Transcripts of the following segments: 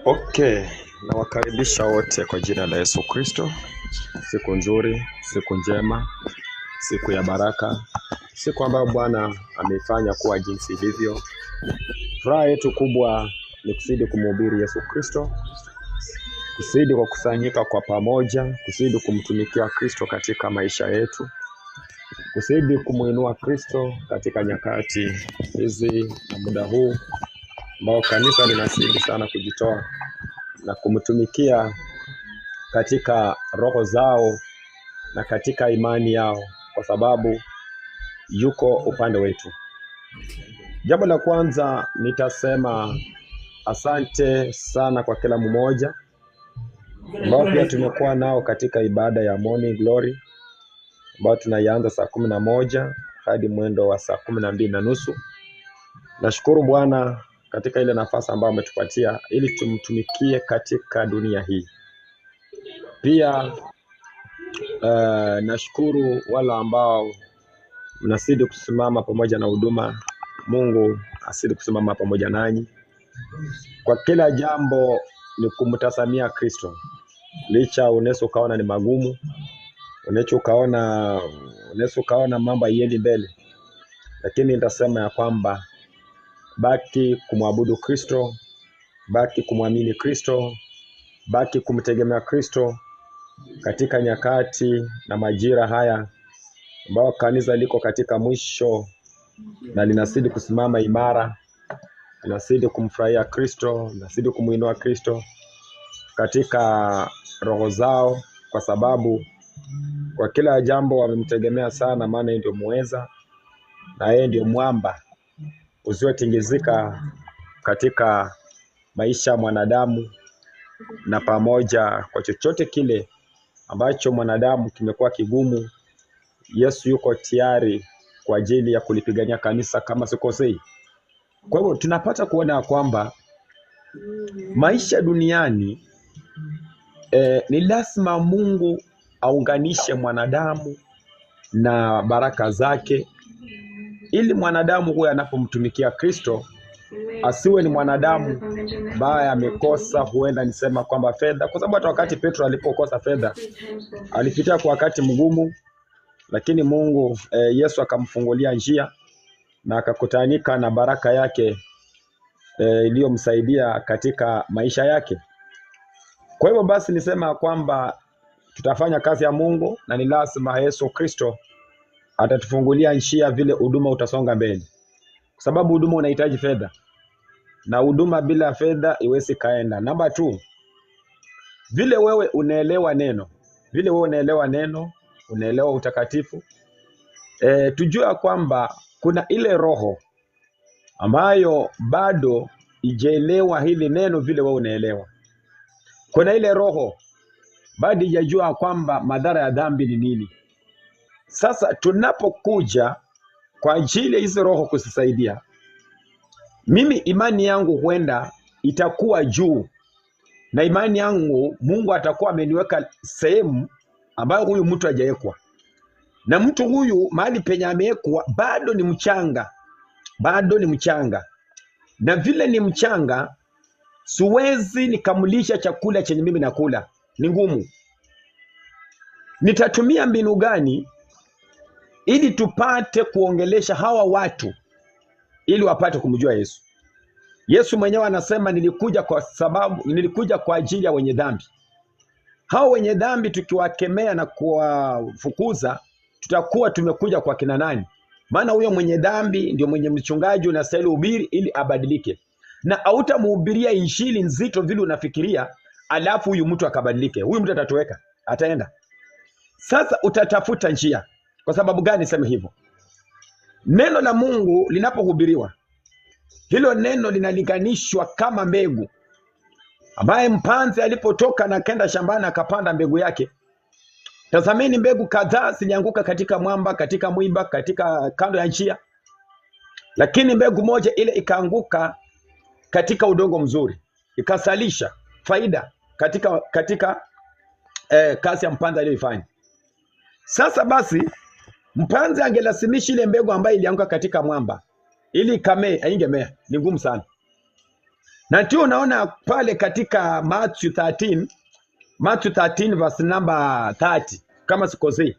Okay, nawakaribisha wote kwa jina la Yesu Kristo. Siku nzuri, siku njema, siku ya baraka, siku ambayo Bwana ameifanya kuwa jinsi hivyo. Furaha yetu kubwa ni kuzidi kumhubiri Yesu Kristo, kuzidi kwa kusanyika kwa pamoja, kuzidi kumtumikia Kristo katika maisha yetu, kuzidi kumuinua Kristo katika nyakati hizi na muda huu ambao kanisa linazidi sana kujitoa na kumtumikia katika roho zao na katika imani yao, kwa sababu yuko upande wetu. Jambo la kwanza nitasema asante sana kwa kila mmoja ambao pia tumekuwa nao katika ibada ya Morning Glory ambao tunaianza saa 11 hadi mwendo wa saa 12:30. Nashukuru Bwana katika ile nafasi ambayo ametupatia ili tumtumikie katika dunia hii. Pia nashukuru wala ambao mnazidi kusimama pamoja na huduma. Mungu azidi kusimama pamoja nanyi. Kwa kila jambo ni kumtazamia Kristo. Licha unaweza ukaona ni magumu, unaweza ukaona mambo haiendi mbele, lakini nitasema ya kwamba baki kumwabudu Kristo, baki kumwamini Kristo, baki kumtegemea Kristo katika nyakati na majira haya ambao kanisa liko katika mwisho na linazidi kusimama imara, linazidi kumfurahia Kristo, linazidi kumuinua Kristo katika roho zao, kwa sababu kwa kila jambo wamemtegemea sana, maana yeye ndio muweza na yeye ndio mwamba usiotingizika katika maisha ya mwanadamu, na pamoja kwa chochote kile ambacho mwanadamu kimekuwa kigumu, Yesu yuko tayari kwa ajili ya kulipigania kanisa kama sikosei. Kwa hivyo tunapata kuona kwamba maisha duniani ni lazima Mungu aunganishe mwanadamu na baraka zake, ili mwanadamu huyo anapomtumikia Kristo asiwe ni mwanadamu ambaye amekosa, huenda nisema kwamba fedha, kwa sababu hata wakati Petro alipokosa fedha alipitia kwa wakati mgumu, lakini Mungu Yesu akamfungulia njia na akakutanika na baraka yake iliyomsaidia katika maisha yake. Kwa hivyo basi nisema kwamba tutafanya kazi ya Mungu na ni lazima Yesu Kristo atatufungulia njia vile huduma utasonga mbele, kwa sababu huduma unahitaji fedha, na huduma bila fedha iwezi kaenda. Namba 2, vile wewe unaelewa neno, unaelewa utakatifu, tujua kwamba kuna ile roho ambayo bado ijaelewa hili neno vile wewe unaelewa. Kuna ile roho bado hajajua kwamba madhara ya dhambi ni nini. Sasa tunapokuja kwa ajili ya hizo roho kusisaidia, mimi imani yangu huenda itakuwa juu, na imani yangu Mungu atakuwa ameniweka sehemu ambayo huyu mtu hajawekwa, na mtu huyu mahali penye amewekwa bado ni mchanga, na vile ni mchanga, siwezi nikamlisha chakula chenye mimi nakula, ni ngumu. Nitatumia mbinu gani ili tupate kuongelesha hawa watu ili wapate kumjua Yesu? Yesu mwenyewe anasema nilikuja kwa ajili ya wenye dhambi. Hao wenye dhambi tukiwakemea na kuwafukuza, tutakuwa tumekuja kwa kina nani? Maana huyo mwenye dhambi ndio mwenye mchungaji unastahili hubiri ili abadilike. Na hautamhubiria injili nzito vile unafikiria, alafu huyu mtu akabadilike. Huyu mtu atatoweka, ataenda. Sasa utatafuta njia. Kwa sababu gani niseme hivyo? Neno la Mungu linapohubiriwa, hilo neno linalinganishwa kama mbegu ambaye mpanzi alipotoka na kenda shambani akapanda mbegu yake. Tazameni, mbegu kadhaa zilianguka katika mwamba, katika mwiba, katika kando ya njia, lakini mbegu moja ile ikaanguka katika udongo mzuri, ikasalisha faida katika kazi ya mpanzi aliyoifanya. Sasa basi, mpanzi angelazimisha ile mbegu ambayo ilianguka katika mwamba ili ikamee, haingemea, ni ngumu sana. Na ndio unaona pale katika Matthew 13 verse number 30, kama sikosei.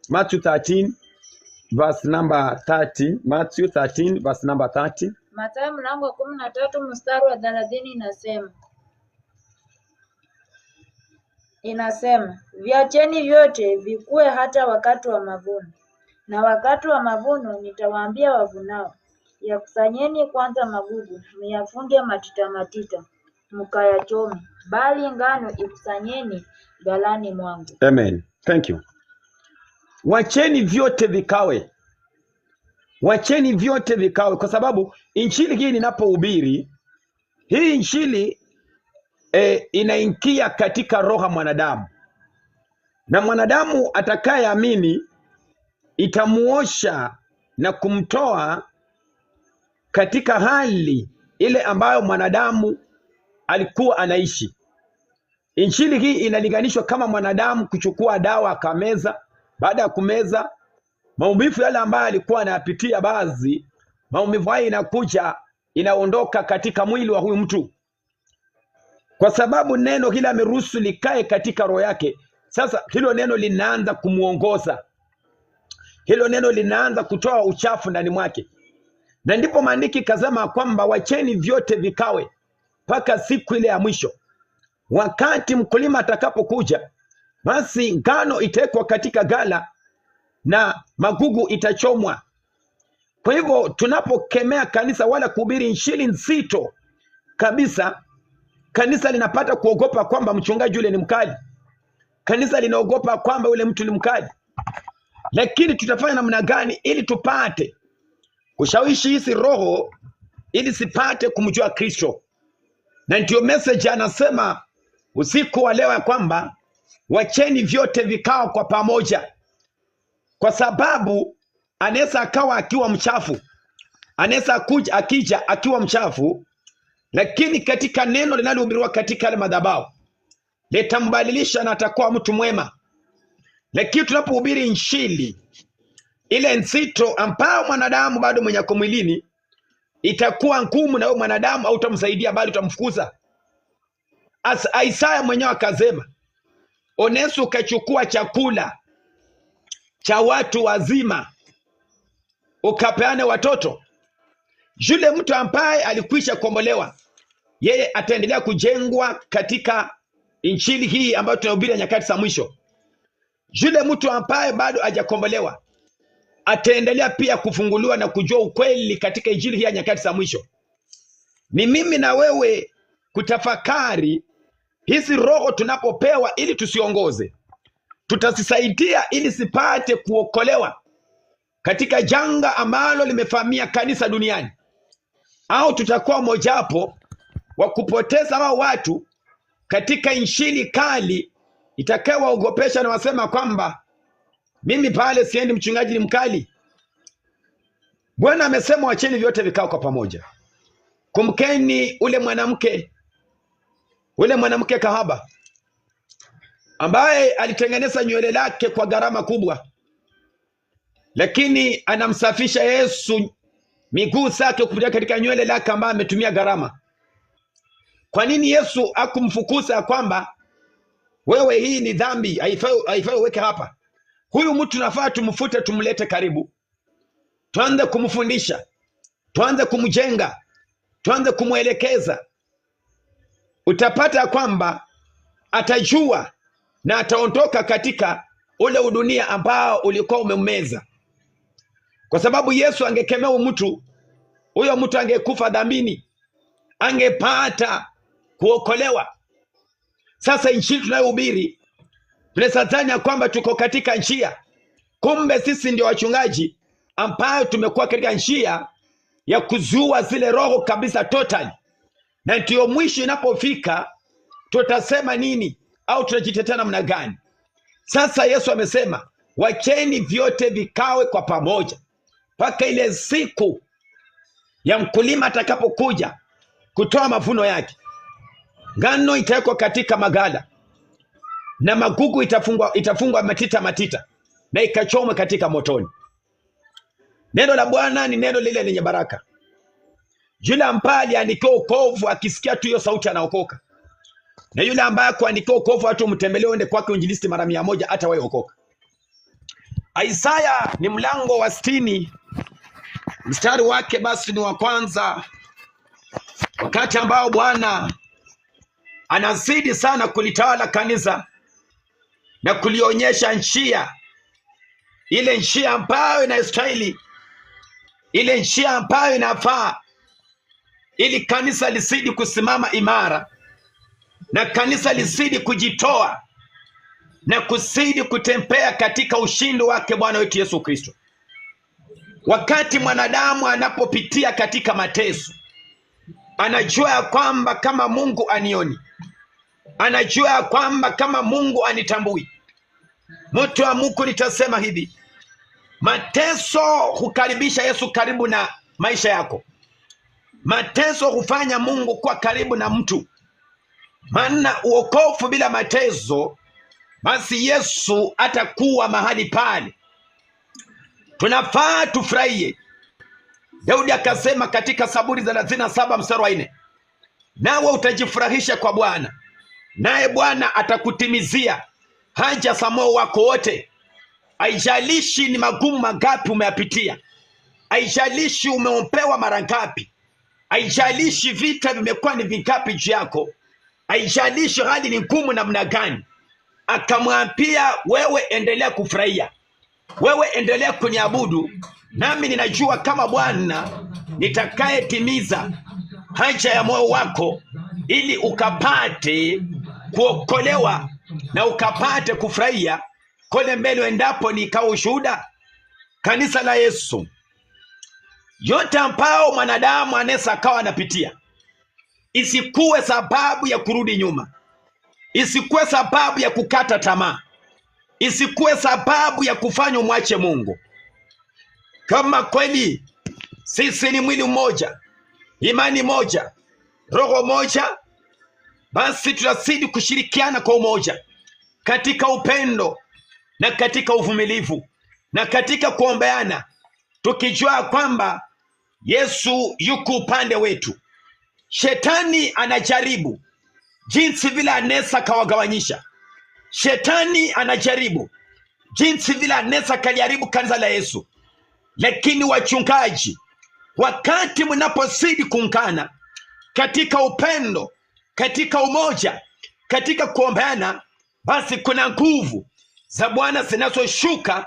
Matthew 13 verse number 30. Matthew 13 verse number 30. Mathayo mlango wa 13 mstari wa 30 inasema, viacheni vyote vikue hata wakati wa mavuno. Na wakati wa mavuno nitawaambia wavunao, yakusanyeni kwanza magugu, myafunge matita matita, mkayachome, bali ngano ikusanyeni ghalani mwangu. Amen. Thank you. Wacheni vyote vikawe. Wacheni vyote vikawe, kwa sababu injili hii ninapohubiri, hii injili inaingia katika roho mwanadamu, na mwanadamu atakayeamini itamuosha na kumtoa katika hali ile ambayo mwanadamu alikuwa anaishi. Injili hii inalinganishwa kama mwanadamu kuchukua dawa akameza. Baada ya kumeza, maumivu yale ambayo alikuwa anayapitia, baadhi maumivu hayo inakuja inaondoka katika mwili wa huyu mtu, kwa sababu neno hili ameruhusu likae katika roho yake. Sasa hilo neno linaanza kumuongoza, hilo neno linaanza kutoa uchafu ndani mwake. Na ndipo maandiki kazama kwamba wacheni vyote vikawe mpaka siku ile ya mwisho. Wakati mkulima atakapokuja, basi ngano itekwa katika gala na magugu itachomwa. Kwa hivyo tunapokemea kanisa wala kuhubiri injili nzito kabisa, kanisa linapata kuogopa kwamba mchungaji yule ni mkali. Kanisa linaogopa kwamba yule mtu ni mkali. Lakini tutafanya namna gani ili tupate kushawishi hizi roho ili sipate kumjua Kristo? Na ndio message anasema usiku wa leo ya kwamba wacheni vyote vikao kwa pamoja, kwa sababu anaweza akawa akiwa mchafu, anaweza akija akiwa mchafu, lakini katika neno linalohubiriwa katika ile madhabahu litambadilisha na atakuwa mtu mwema. Lakini tunapohubiri injili ile nzito ambayo mwanadamu bado mwenye ako mwilini, itakuwa ngumu, na wewe mwanadamu hautamsaidia bali utamfukuza. Isaya mwenyewe akasema, onesu ukachukua chakula cha watu wazima ukapeane watoto. Yule mtu ambaye alikwisha kombolewa, yeye ataendelea kujengwa katika injili hii ambayo tunahubiri nyakati za mwisho. Yule mtu ambaye bado hajakombolewa ataendelea pia kufunguliwa na kujua ukweli katika injili hii ya nyakati za mwisho. Ni mimi na wewe kutafakari hizi roho tunapopewa ili tusiongoze, tutasisaidia ili sipate kuokolewa katika janga ambalo limefamia kanisa duniani, au tutakuwa mojawapo wa kupoteza hao watu katika injili kali itakayowaogopesha na wasema kwamba mimi pale siendi, mchungaji ni mkali. Bwana amesema wacheni vyote vikao kwa pamoja. Kumkeni ule mwanamke kahaba ambaye alitengeneza nywele lake kwa gharama kubwa, lakini anamsafisha Yesu miguu zake kupitia katika nywele lake ambaye ametumia gharama. Kwa nini Yesu akumfukuza kwamba wewe, hii ni dhambi, haifai uweke hapa? Huyu mtu nafaa tumfute, tumlete karibu, tuanze kumfundisha, tuanze kumjenga, tuanze kumwelekeza. Utapata kwamba atajua na ataondoka katika ule udunia ambao ulikuwa umemmeza. Kwa sababu Yesu angekemea mtu, huyo mtu angekufa dhambini, angepata kuokolewa. Sasa injili tunayohubiri, tunadhani kwamba tuko katika njia, kumbe sisi ndio wachungaji ambao tumekuwa katika njia ya kuzua zile roho kabisa total. Na ndio mwisho inapofika tutasema nini au tutajitetea namna gani? Sasa Yesu amesema wacheni vyote vikawe kwa pamoja mpaka ile siku ya mkulima atakapokuja kutoa mavuno yake. Ngano itawekwa katika magala na magugu itafungwa matita na ikachomwa katika motoni. Neno la Bwana ni neno lile lenye baraka. Yule ambaye aliandikiwa wokovu akisikia tu hiyo sauti anaokoka, na yule ambaye kuandikiwa wokovu hata umtembelee uende kwake uinjilisti mara 100 hata wewe okoka. Isaya ni mlango wa 60 mstari wake basi ni wa kwanza, wakati ambao Bwana anazidi sana kulitawala kanisa na kulionyesha njia, ile njia ambayo inastahili, ile njia ambayo inafaa, ili kanisa lisidi kusimama imara na kanisa lisidi kujitoa na kusidi kutembea katika ushindi wake Bwana wetu Yesu Kristo. Wakati mwanadamu anapopitia katika mateso, anajua ya kwamba kama Mungu anioni, anajua ya kwamba kama Mungu anitambui. Mtu wa Mungu, nitasema hivi, mateso hukaribisha Yesu karibu na maisha yako. Mateso hufanya Mungu kuwa karibu na mtu. Maana uokovu bila mateso, basi Yesu atakuwa mahali pale. Tunafaa tufurahie. Daudi akasema katika Zaburi 37 mstari wa 4, nawe utajifurahisha kwa Bwana, naye Bwana atakutimizia haja za moyo wako wote. Haijalishi ni magumu mangapi umeyapitia, haijalishi umeombewa mara ngapi, haijalishi vita vimekuwa ni vingapi juu yako, haijalishi hali ni ngumu namna gani, akamwambia wewe endelea kufurahia, wewe endelea kuniabudu, nami ninajua kama Bwana nitakayetimiza haja ya moyo wako, ili ukapate kuokolewa na ukapate kufurahia kule mbele endapo nikawa ushuhuda. Kanisa la Yesu, yote ambao mwanadamu anaweza akawa anapitia, isikuwe sababu ya kurudi nyuma, isikuwe sababu ya kukata tamaa, isikuwe sababu ya kufanya umwache Mungu. Kama kweli sisi ni mwili mmoja, imani moja, roho moja, basi tutazidi kushirikiana kwa umoja katika upendo na katika uvumilivu na katika kuombeana, tukijua kwamba Yesu yuko upande wetu. Shetani anajaribu jinsi vile anaweza kawagawanyisha. Shetani anajaribu jinsi vile anaweza kajaribu kanisa la Yesu. Lakini wachungaji, wakati mnapozidi kuungana katika upendo, katika umoja, katika kuombeana, basi kuna nguvu za Bwana zinazoshuka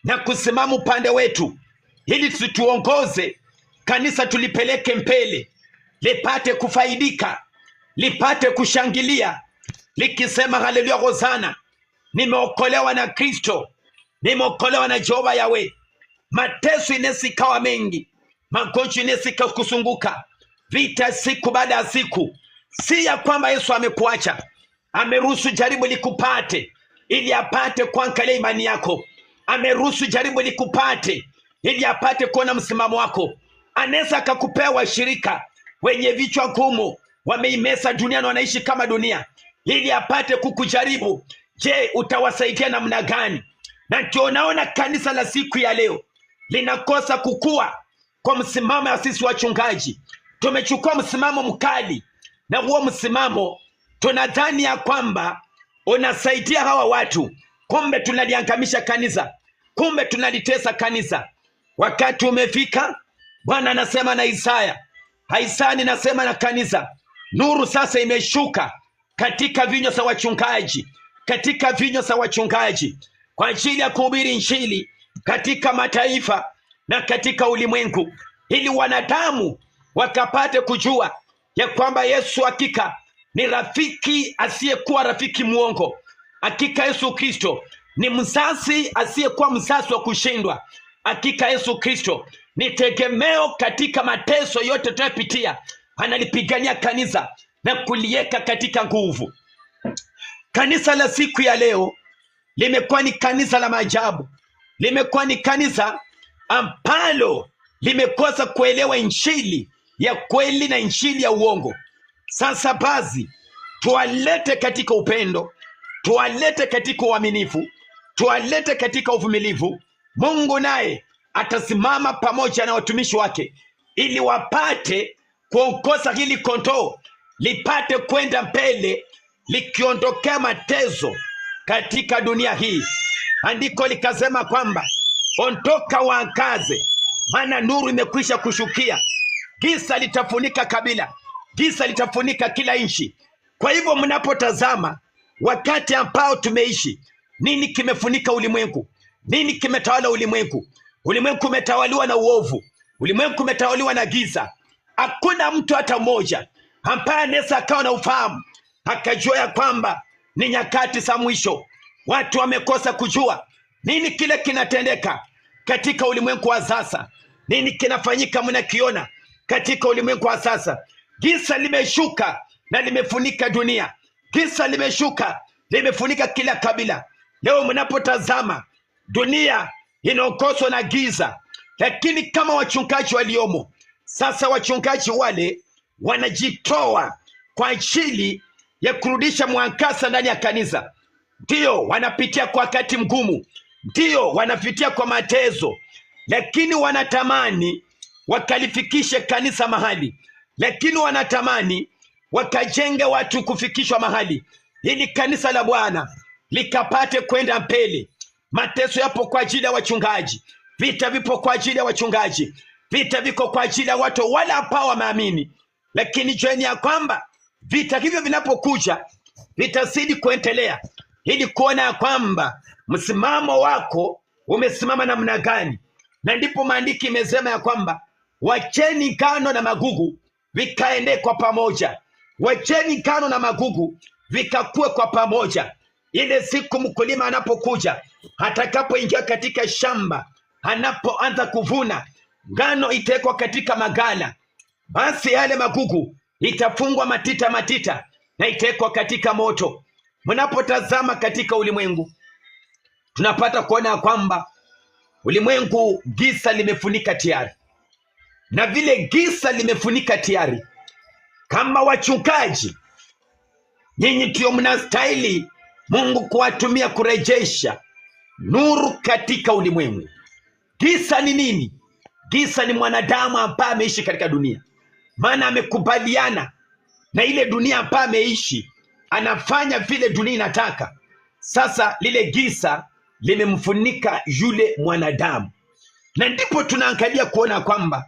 na kusimama upande wetu, ili tuongoze kanisa, tulipeleke mbele, lipate kufaidika, lipate kushangilia likisema haleluya, hosana, nimeokolewa na Kristo, nimeokolewa na Jehova Yawe. Mateso inasikawa mengi, magonjwa inasika kusunguka, vita siku baada ya siku. Si ya kwamba Yesu amekuacha, ameruhusu jaribu likupate ili apate kuangalia imani yako. Ameruhusu jaribu likupate ili apate kuona msimamo wako. Anaweza akakupea washirika wenye vichwa gumu, wameimesa dunia na wanaishi kama dunia, ili apate kukujaribu. Je, utawasaidia namna gani? Na ndio naona kanisa la siku ya leo linakosa kukua kwa msimamo ya sisi wachungaji. Tumechukua msimamo mkali, na huo msimamo tunadhani ya kwamba unasaidia hawa watu, kumbe tunaliangamisha kanisa, kumbe tunalitesa kanisa. Wakati umefika, Bwana anasema na Isaya ninasema na kanisa, nuru sasa imeshuka katika vinywa za wachungaji, katika vinywa za wachungaji, kwa ajili ya kuhubiri injili katika mataifa na katika ulimwengu, ili wanadamu wakapate kujua ya kwamba Yesu hakika ni rafiki asiyekuwa rafiki mwongo. Hakika Yesu Kristo ni mzazi asiyekuwa mzazi wa kushindwa. Hakika Yesu Kristo ni tegemeo katika mateso yote tunayopitia. Analipigania kanisa na kuliweka katika nguvu. Kanisa la siku ya leo limekuwa ni kanisa la maajabu, limekuwa ni kanisa ambalo limekosa kuelewa injili ya kweli na injili ya uongo. Sasa basi, tuwalete katika upendo, tuwalete katika uaminifu, tuwalete katika uvumilivu. Mungu naye atasimama pamoja na watumishi wake, ili wapate kuongoza hili kondoo lipate kwenda mbele, likiondokea mateso katika dunia hii. Andiko likasema kwamba ondoka uangaze, maana nuru imekwisha kushukia. Giza litafunika kabila, giza litafunika kila nchi. Kwa hivyo mnapotazama wakati ambao tumeishi, nini kimefunika ulimwengu? Nini kimetawala ulimwengu? Ulimwengu umetawaliwa na uovu, ulimwengu umetawaliwa na giza. Hakuna mtu hata mmoja ambaye anaweza akawa na ufahamu akajua ya kwamba ni nyakati za mwisho. Watu wamekosa kujua nini kile kinatendeka katika ulimwengu wa sasa. Nini kinafanyika mnakiona katika ulimwengu wa sasa. Giza limeshuka na limefunika dunia. Giza limeshuka, limefunika kila kabila. Leo mnapotazama dunia inaongozwa na giza, lakini kama wachungaji waliomo sasa, wachungaji wale wanajitoa kwa ajili ya kurudisha mwangaza ndani ya kanisa. Ndio wanapitia kwa wakati mgumu, ndio wanapitia kwa mateso, lakini wanatamani wakalifikishe kanisa mahali, lakini wanatamani wakajenge watu kufikishwa mahali, ili kanisa la Bwana likapate kwenda mbele. Mateso yapo kwa ajili ya wachungaji, vita vipo kwa ajili ya wachungaji, vita viko kwa ajili ya watu wala ambao wameamini. Lakini jueni ya kwamba vita hivyo vinapokuja vitazidi kuendelea, ili kuona ya kwamba msimamo wako umesimama namna gani. Na ndipo maandiki imesema ya kwamba wacheni ngano na magugu vikaende kwa pamoja, wacheni ngano na magugu vikakue kwa pamoja. Ile siku mkulima anapokuja, atakapoingia katika shamba, anapoanza kuvuna, ngano itawekwa katika magala, basi yale magugu itafungwa matita na itawekwa katika moto. Mnapotazama katika ulimwengu, tunapata kuona kwamba ulimwengu giza limefunika tayari, na vile giza limefunika tayari, kama wachungaji, nyinyi ndio mnastahili Mungu kuwatumia kurejesha nuru katika ulimwengu. Giza ni nini? Giza ni mwanadamu ambaye ameishi katika dunia, maana amekubaliana na ile dunia ambayo ameishi, anafanya vile dunia inataka. Sasa lile giza limemfunika yule mwanadamu, na ndipo tunaangalia kuona kwamba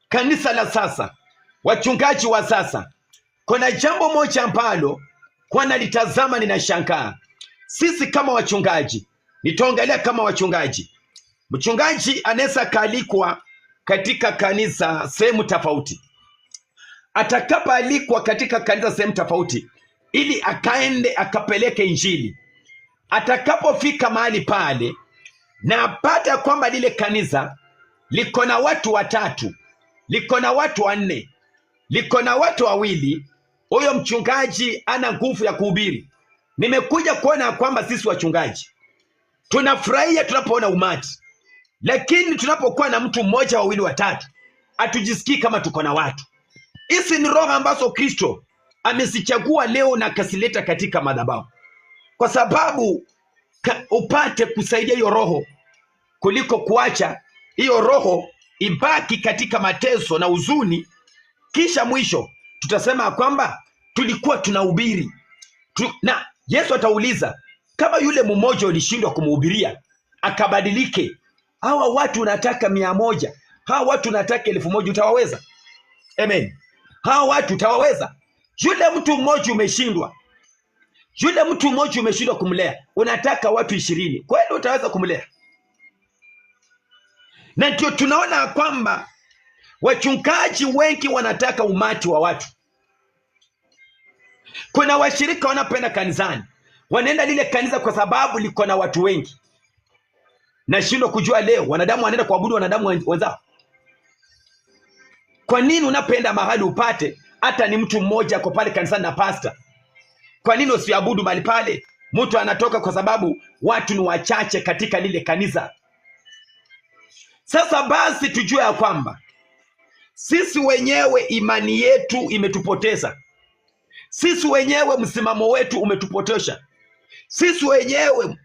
kanisa la sasa, wachungaji wa sasa, kuna jambo moja ambalo kwa nalitazama ninashangaa. Sisi kama wachungaji, nitaongelea kama wachungaji, mchungaji anaweza kaalikwa katika kanisa sehemu tofauti. Atakapoalikwa katika kanisa sehemu tofauti, ili akaende akapeleke injili, atakapofika mahali pale na apata kwamba lile kanisa liko na watu watatu, liko na watu wanne, liko na watu wawili, huyo mchungaji ana nguvu ya kuhubiri. Nimekuja kuona kwamba sisi wachungaji tunafurahia tunapoona umati, lakini tunapokuwa na mtu mmoja, wawili, watatu, hatujisikii kama tuko na watu. Hizi ni roho ambazo Kristo amezichagua leo na akasileta katika madhabahu, kwa sababu upate kusaidia hiyo roho, kuliko kuacha hiyo roho ibaki katika mateso na huzuni, kisha mwisho tutasema kwamba tulikuwa tunahubiri na Yesu atauliza, kama yule mmoja ulishindwa kumhubiria akabadilike, hawa watu unataka 100, hawa watu unataka 1000, utawaweza? Amen. Hawa watu utawaweza? Yule mtu mmoja umeshindwa, yule mtu mmoja umeshindwa kumlea, unataka watu 20, kweli utaweza kumlea? Na ndio tunaona kwamba wachungaji wengi wanataka umati wa watu. Kuna washirika wanapenda kanisani, wanaenda lile kanisa kwa sababu liko na watu wengi. Nashindwa kujua leo wanadamu wanaenda kuabudu wanadamu wenzao. Kwa nini unapenda mahali upate hata ni mtu mmoja kwa pale kanisani na pastor? Kwa nini usiabudu mahali pale? Mtu anatoka kwa sababu watu ni wachache katika lile kanisa. Sasa basi tujue ya kwamba sisi wenyewe imani yetu imetupoteza. Sisi wenyewe msimamo wetu umetupotosha. Sisi wenyewe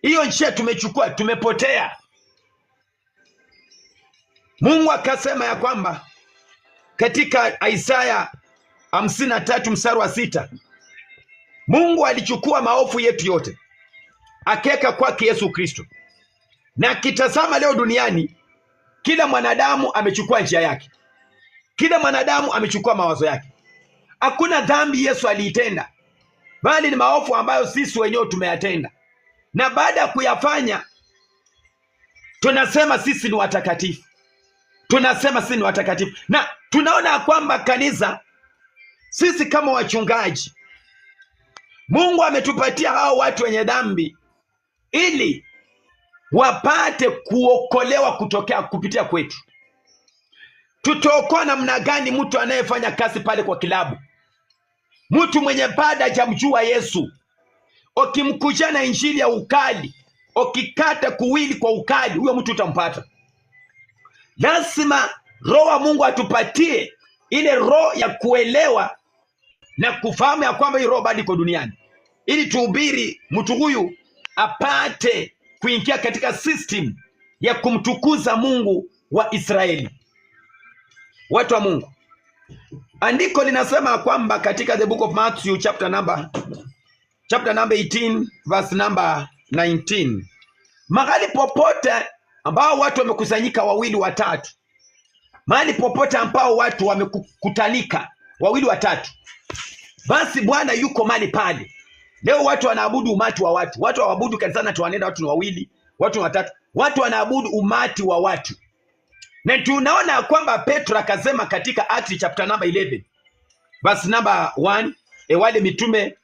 hiyo njia tumechukua, tumepotea. Mungu akasema ya kwamba katika Isaya 53 mstari wa 6, Mungu alichukua maovu yetu yote akeka kwake Yesu Kristo. Na kitazama leo duniani, kila mwanadamu amechukua njia yake, kila mwanadamu amechukua mawazo yake. Hakuna dhambi Yesu aliitenda, bali ni maovu ambayo sisi wenyewe tumeyatenda. Na baada ya kuyafanya tunasema sisi ni watakatifu, tunasema sisi ni watakatifu. Na tunaona kwamba kanisa, sisi kama wachungaji, Mungu ametupatia hao watu wenye dhambi ili wapate kuokolewa kupitia kwetu. Tutaokoa namna gani mtu anayefanya kazi pale kwa kilabu? Mtu mwenye bado hajamjua Yesu, ukimkuja na injili ya ukali, ukikata kuwili kwa ukali, huyo mtu utampata. Lazima Roho wa Mungu atupatie ile roho ya kuelewa na kufahamu ya kwamba hii roho bado iko duniani, ili tuhubiri mtu huyu apate kuingia katika system ya kumtukuza Mungu wa Israeli. Watu wa Mungu, andiko linasema kwamba katika the book of Matthew chapter number 18 verse number 19, mahali popote ambao watu wamekusanyika 2 watatu, mahali popote ambao watu wamekutanika 2 watatu, basi Bwana yuko mahali pale. Leo watu wanaabudu umati wa watu. Watu waabudu kanisani tu wanaenda watu ni 2, watu ni 3. Watu wanaabudu umati wa watu. Na tunaona kwamba Petro akasema katika Acts chapter number 11 verse number 1, wale mitume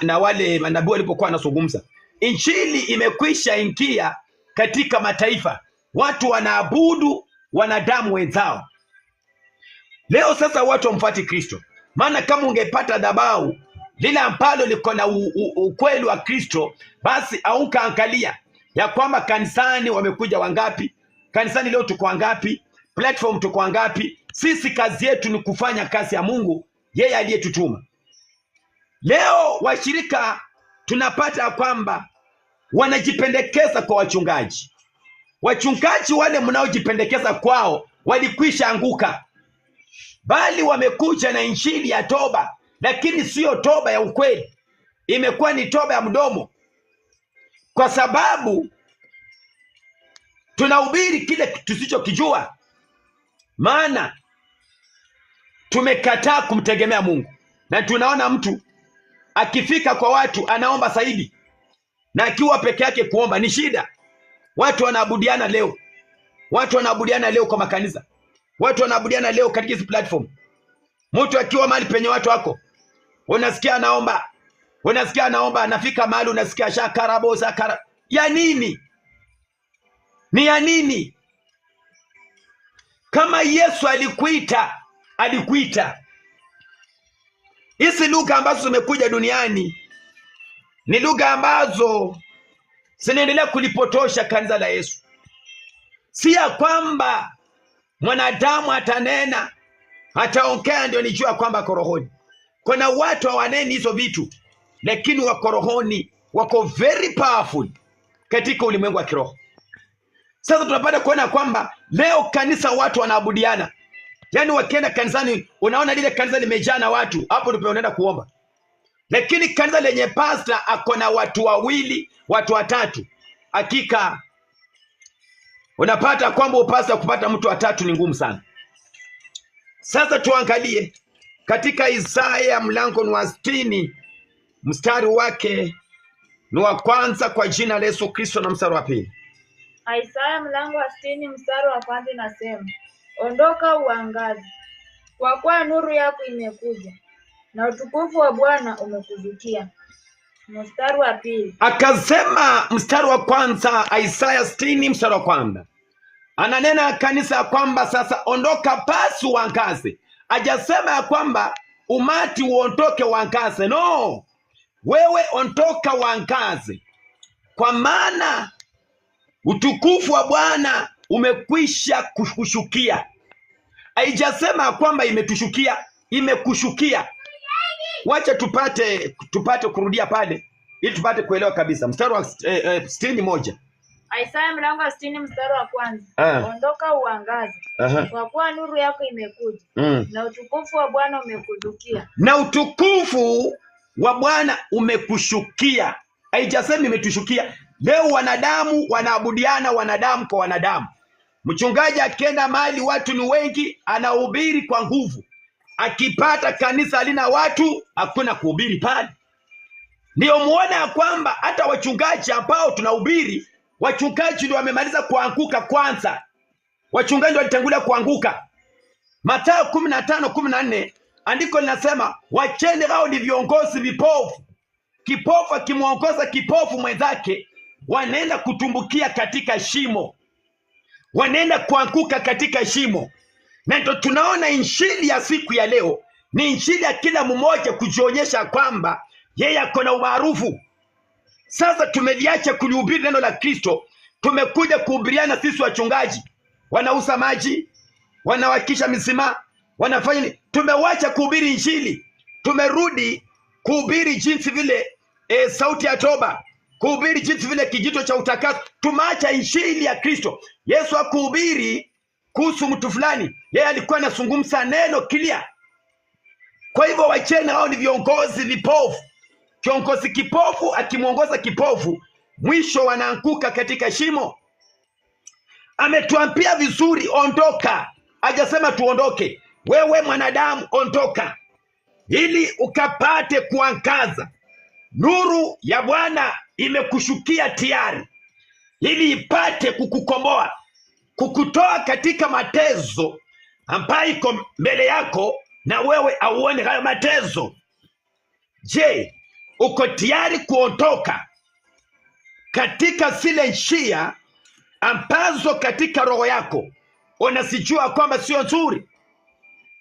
na wale manabii walipokuwa wanazungumza, injili imekwisha ingia katika mataifa, watu wanaabudu wanadamu wenzao. Leo sasa watu wamfuati Kristo. Maana kama ungepata dhabahu lile ambalo liko na ukweli wa Kristo, basi aukaangalia ya kwamba kanisani wamekuja wangapi, kanisani leo tuko wangapi, platform tuko wangapi. Sisi kazi yetu ni kufanya kazi ya Mungu, yeye aliyetutuma. Leo washirika tunapata kwamba wanajipendekeza kwa wachungaji. Wachungaji wale mnaojipendekeza kwao walikwisha anguka, bali wamekuja na injili ya toba, lakini sio toba ya ukweli. Imekuwa ni toba ya mdomo, kwa sababu tunahubiri kile tusichokijua. Maana tumekataa kumtegemea Mungu, na tunaona mtu akifika kwa watu anaomba zaidi, na akiwa peke yake kuomba ni shida. Watu wanaabudiana leo, watu wanaabudiana leo kwa makanisa, watu wanaabudiana leo katika hizi platform. Mtu akiwa mahali penye watu wako, unasikia anaomba, unasikia anaomba, anafika mahali unasikia shakarabo sakara. Ya nini? Ni ya nini? Kama Yesu alikuita. Hizi lugha ambazo zimekuja duniani ni lugha ambazo zinaendelea kulipotosha kanisa la Yesu. Si ya kwamba mwanadamu atanena, ataongea ndio nijua kwamba ako rohoni. Kuna watu hawaneni hizo vitu, lakini wako rohoni, wako very powerful katika ulimwengu wa kiroho. Sasa tunapata kuona kwamba leo kanisa watu wanaabudiana. Yaani wakienda kanisani unaona lile kanisa limejaa na watu, hapo ndipo unaenda kuomba. Lakini kanisa lenye pasta ako na watu wawili, watu watatu, hakika unapata kwamba upasta kupata mtu watatu ni ngumu sana. Sasa tuangalie katika Isaya mlango wa 60 mstari wake ni wa kwanza kwa jina la Yesu Kristo na mstari wa pili. Isaya mlango wa 60 mstari wa kwanza inasema, ondoka uangaze, kwa kuwa nuru yako imekuja na utukufu wa Bwana umekuzukia. Mstari wa pili akasema, mstari wa kwanza Isaya 60 mstari wa kwanza ananena kanisa ya kwamba sasa ondoka basi uangaze. Hajasema ya kwamba umati uondoke uangaze, no, wewe ondoka uangaze, kwa maana utukufu wa Bwana umekwisha kushukia. Haijasema kwamba imetushukia, imekushukia. Wacha tupate kurudia pale ili tupate kuelewa kabisa. Mstari wa 61 Isaya mlango wa 60 mstari wa kwanza. Ondoka uangaze, kwa kuwa nuru yako imekuja na utukufu wa Bwana umekuzukia. Na utukufu wa Bwana umekushukia. Haijasema imetushukia. Leo wanadamu wanaabudiana, wanadamu kwa wanadamu. Mchungaji akienda mahali watu ni wengi, anahubiri kwa nguvu. Akipata kanisa halina watu, hakuna kuhubiri pale. Ndio muone ya kwamba hata wachungaji ambao tunahubiri, wachungaji ndio wamemaliza kuanguka kwanza. Wachungaji ndio walitangulia kuanguka. Mathayo 15:14 andiko linasema, wacheni hao ni viongozi vipofu. Kipofu akimuongoza kipofu mwenzake, wanaenda kutumbukia katika shimo, wanaenda kuanguka katika shimo. Na ndio tunaona injili ya siku ya leo ni injili ya kila mmoja kujionyesha kwamba yeye ako na umaarufu. Sasa tumeliacha kulihubiri neno la Kristo, tumekuja kuhubiriana sisi wachungaji. Wanauza maji, wanawakisha misima, wanafanya nini? Tumewacha kuhubiri injili, tumerudi kuhubiri jinsi vile sauti ya toba, kuhubiri jinsi vile kijito cha utakaso. Tumeacha injili ya Kristo. Yesu hakuhubiri kuhusu mtu fulani, yeye alikuwa anazungumza neno clear. Kwa hivyo wacheni hao ni viongozi vipofu. Kiongozi kipofu akimuongoza kipofu, mwisho wanaanguka katika shimo. Ametuambia vizuri, ondoka. Hajasema tuondoke. Wewe mwanadamu ondoka, ili ukapate kuangaza. Nuru ya Bwana imekushukia tayari, ili ipate kukukomboa, kukutoa katika mateso ambayo iko mbele yako, na wewe auone hayo mateso. Je, uko tayari kuondoka katika zile njia ambazo katika roho yako unasijua kwamba sio nzuri?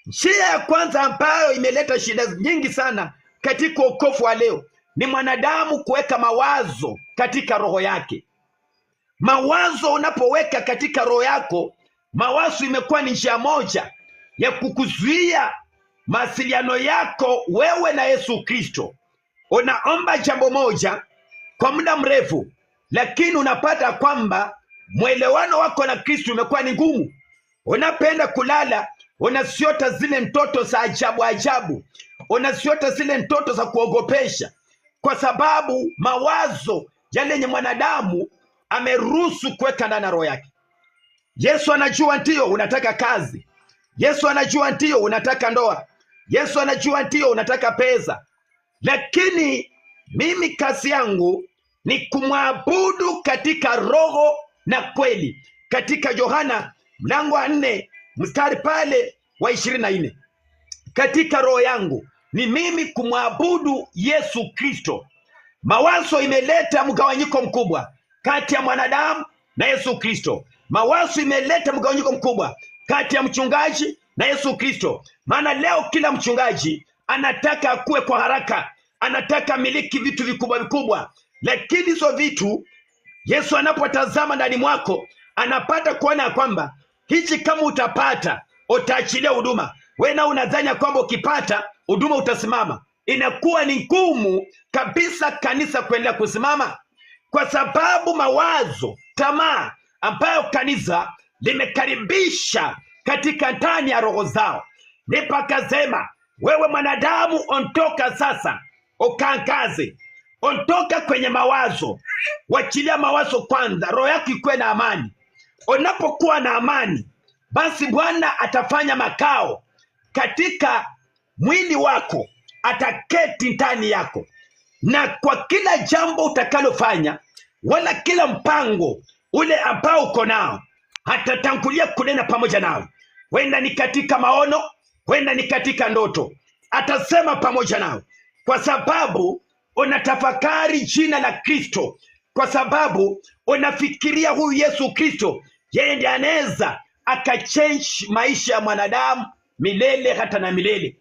Njia ya kwanza ambayo imeleta shida nyingi sana katika wokovu wa leo ni mwanadamu kuweka mawazo katika roho yake. Mawazo unapoweka katika roho yako, mawazo imekuwa ni njia moja ya kukuzuia mawasiliano yako wewe na Yesu Kristo. Unaomba jambo moja kwa muda mrefu, lakini unapata kwamba mwelewano wako na Kristo umekuwa ni ngumu. Unapenda kulala, unasiota zile ndoto za ajabu ajabu, unasiota zile ndoto za kuogopesha, kwa sababu mawazo yale yenye mwanadamu ameruhusu kuweka ndani ya roho yake. Yesu anajua ndio unataka kazi. Yesu anajua ndio unataka ndoa. Yesu anajua ndio unataka pesa. Lakini mimi kazi yangu ni kumwabudu katika roho na kweli. Katika Yohana mlango wa 4 mstari pale wa 24. Katika roho yangu ni mimi kumwabudu Yesu Kristo. Mawazo imeleta mgawanyiko mkubwa kati ya mwanadamu na Yesu Kristo. Mawazo imeleta mgawanyiko mkubwa kati ya mchungaji na Yesu Kristo. Maana leo kila mchungaji anataka akue kwa haraka, anataka miliki vitu vikubwa vikubwa, lakini hizo vitu Yesu anapotazama ndani mwako anapata kuona kwamba hichi kama utapata utaachilia huduma. Wewe na unadhani kwamba ukipata huduma utasimama. Inakuwa ni ngumu kabisa kanisa kuendelea kusimama, kwa sababu mawazo, tamaa ambayo kanisa limekaribisha katika ndani ya roho zao. Ndipo akasema, wewe mwanadamu, ondoka sasa ukaangaze, ondoka kwenye mawazo, wachilia mawazo kwanza, roho yako ikuwe na amani. Unapokuwa na amani, basi Bwana atafanya makao katika mwili wako, ataketi ndani yako, na kwa kila jambo utakalofanya, wala kila mpango ule ambao uko nao, atatangulia kunena pamoja nawe. Wenda ni katika maono, wenda ni katika ndoto, atasema pamoja nawe, kwa sababu unatafakari jina la Kristo, kwa sababu unafikiria huyu Yesu Kristo, yeye ndiye anaweza akachange maisha ya mwanadamu milele hata na milele.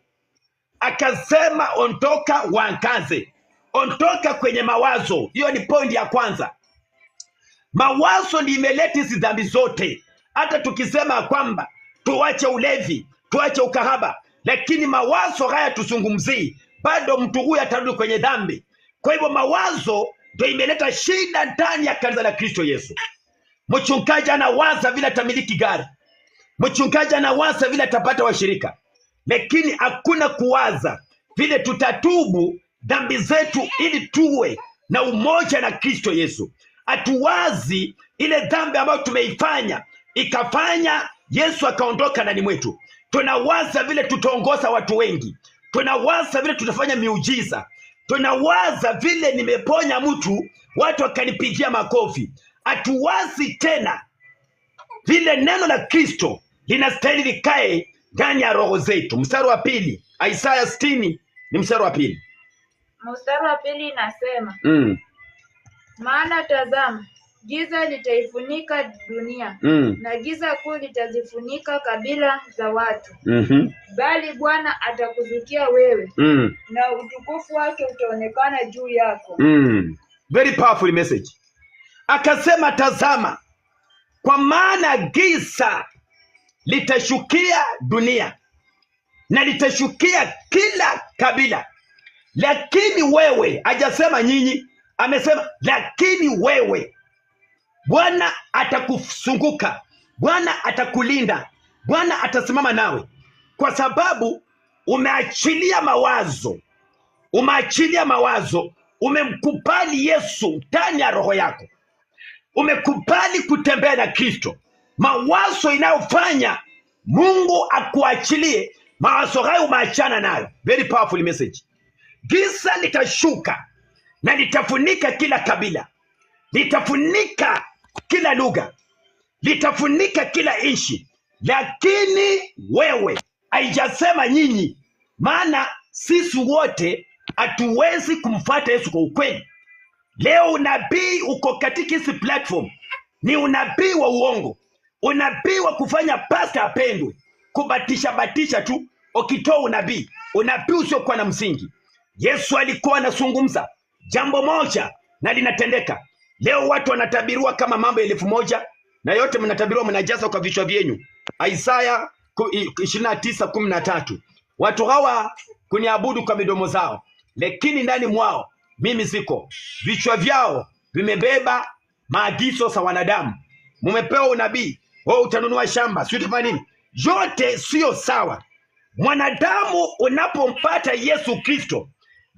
Akasema ondoka uangaze, ondoka kwenye mawazo. Hiyo ni pointi ya kwanza. Mawazo ndiyo imeleta hizi dhambi zote. Hata tukisema kwamba tuache ulevi, tuache ukahaba, lakini mawazo haya tuzungumzii, bado mtu huyu atarudi kwenye dhambi. Kwa hivyo mawazo ndio imeleta shida ndani ya kanisa la Kristo Yesu. Mchungaji anawaza vile atamiliki gari, mchungaji anawaza vile atapata washirika, lakini hakuna kuwaza vile tutatubu dhambi zetu ili tuwe na umoja na Kristo Yesu. Hatuwazi ile dhambi ambayo tumeifanya ikafanya Yesu akaondoka ndani mwetu. Tunawaza vile tutaongoza watu wengi, tunawaza vile tutafanya miujiza, tunawaza vile nimeponya mtu watu wakanipigia makofi. Hatuwazi tena vile neno la Kristo linastahili likae ndani ya roho zetu. Mstari wa pili, Isaya 60 ni mstari wa pili. Mstari wa pili inasema, maana tazama, giza litaifunika dunia, na giza kuu litazifunika kabila za watu. Bali Bwana atakuzukia wewe, na utukufu wake utaonekana juu yako. Very powerful message. Akasema tazama, kwa maana giza litashukia dunia na litashukia kila kabila, lakini wewe, hajasema nyinyi, amesema lakini wewe, Bwana atakuzunguka, Bwana atakulinda, Bwana atasimama nawe, kwa sababu umeachilia mawazo, umemkubali Yesu ndani ya roho yako, umekubali kutembea na Kristo. Mawazo inayofanya Mungu akuachilie, mawazo hayo umeachana nayo. Very powerful message. Giza litashuka na litafunika kila kabila, litafunika kila lugha, litafunika kila nchi, lakini wewe, haijasema nyinyi, maana sisi wote hatuwezi kumfuata Yesu kwa ukweli. Leo unabii uko katika hizi platform ni unabii wa uongo, unabii wa kufanya pastor apendwe, kubatisha tu, ukitoa unabii usiokuwa na msingi. Yesu alikuwa anazungumza jambo moja na linatendeka. Leo watu wanatabiriwa kama mambo 1000 na yote mnatabiriwa, mnajaza kwa vichwa vyenu. Isaya 29:13. Watu hawa kuniabudu kwa midomo zao, lakini ndani mwao mimi siko. Vichwa vyao vimebeba maagizo za wanadamu. Mumepewa unabii, wewe utanunua shamba, sio utafanya nini? Yote sio sawa. Mwanadamu unapompata Yesu Kristo,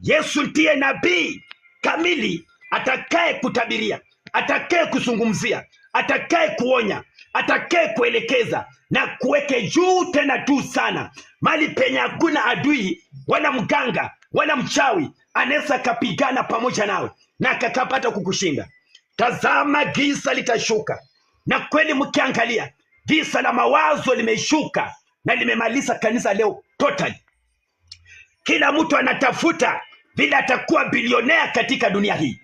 Yesu ndiye nabii kamili, atakaye kutabiria, atakaye kuzungumzia, atakaye kuonya, atakaye kuelekeza na kuweke juu tena juu sana, mali penye hakuna adui wala mganga wala mchawi anaweza kapigana pamoja nawe na akakapata kukushinda. Tazama, giza litashuka, na kweli mkiangalia giza la mawazo limeshuka na limemaliza kanisa leo totally. Kila mtu anatafuta vile atakuwa bilionea katika dunia hii.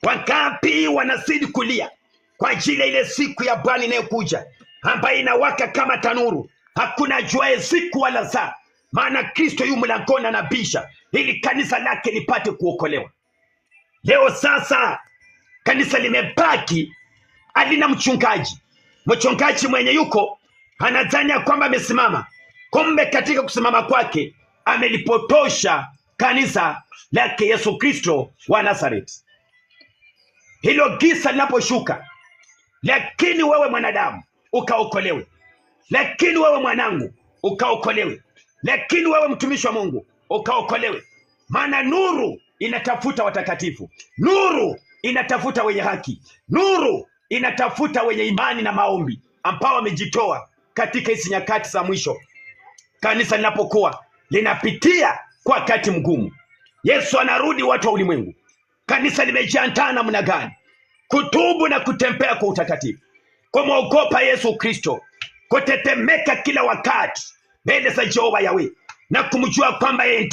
Wangapi wanazidi kulia kwa ajili ya ile siku ya Bwana inayokuja, ambayo inawaka kama tanuru, hakuna juaye siku wala saa, maana Kristo yu mlangoni anabisha ili kanisa lake lipate kuokolewa. Leo sasa kanisa limebaki halina mchungaji. Mchungaji mwenye yuko anadhani kwamba amesimama, kumbe katika kusimama kwake amelipotosha kanisa lake Yesu Kristo wa Nazareti. Hilo giza linaposhuka, lakini wewe mwanadamu ukaokolewe, lakini wewe mwanangu ukaokolewe, lakini wewe mtumishi wa Mungu ukaokolewe. Maana nuru inatafuta watakatifu, nuru inatafuta wenye haki, nuru inatafuta wenye imani na maombi ambao wamejitoa katika hizi nyakati za mwisho. Kanisa linapokuwa linapitia kwa wakati mgumu, Yesu anarudi, watu wa ulimwengu, kanisa limejiandaa namna gani kutubu na kutembea kwa utakatifu, kumwogopa Yesu Kristo, kutetemeka kila wakati mbele za Jehova Yahweh na kumjua kwamba yeye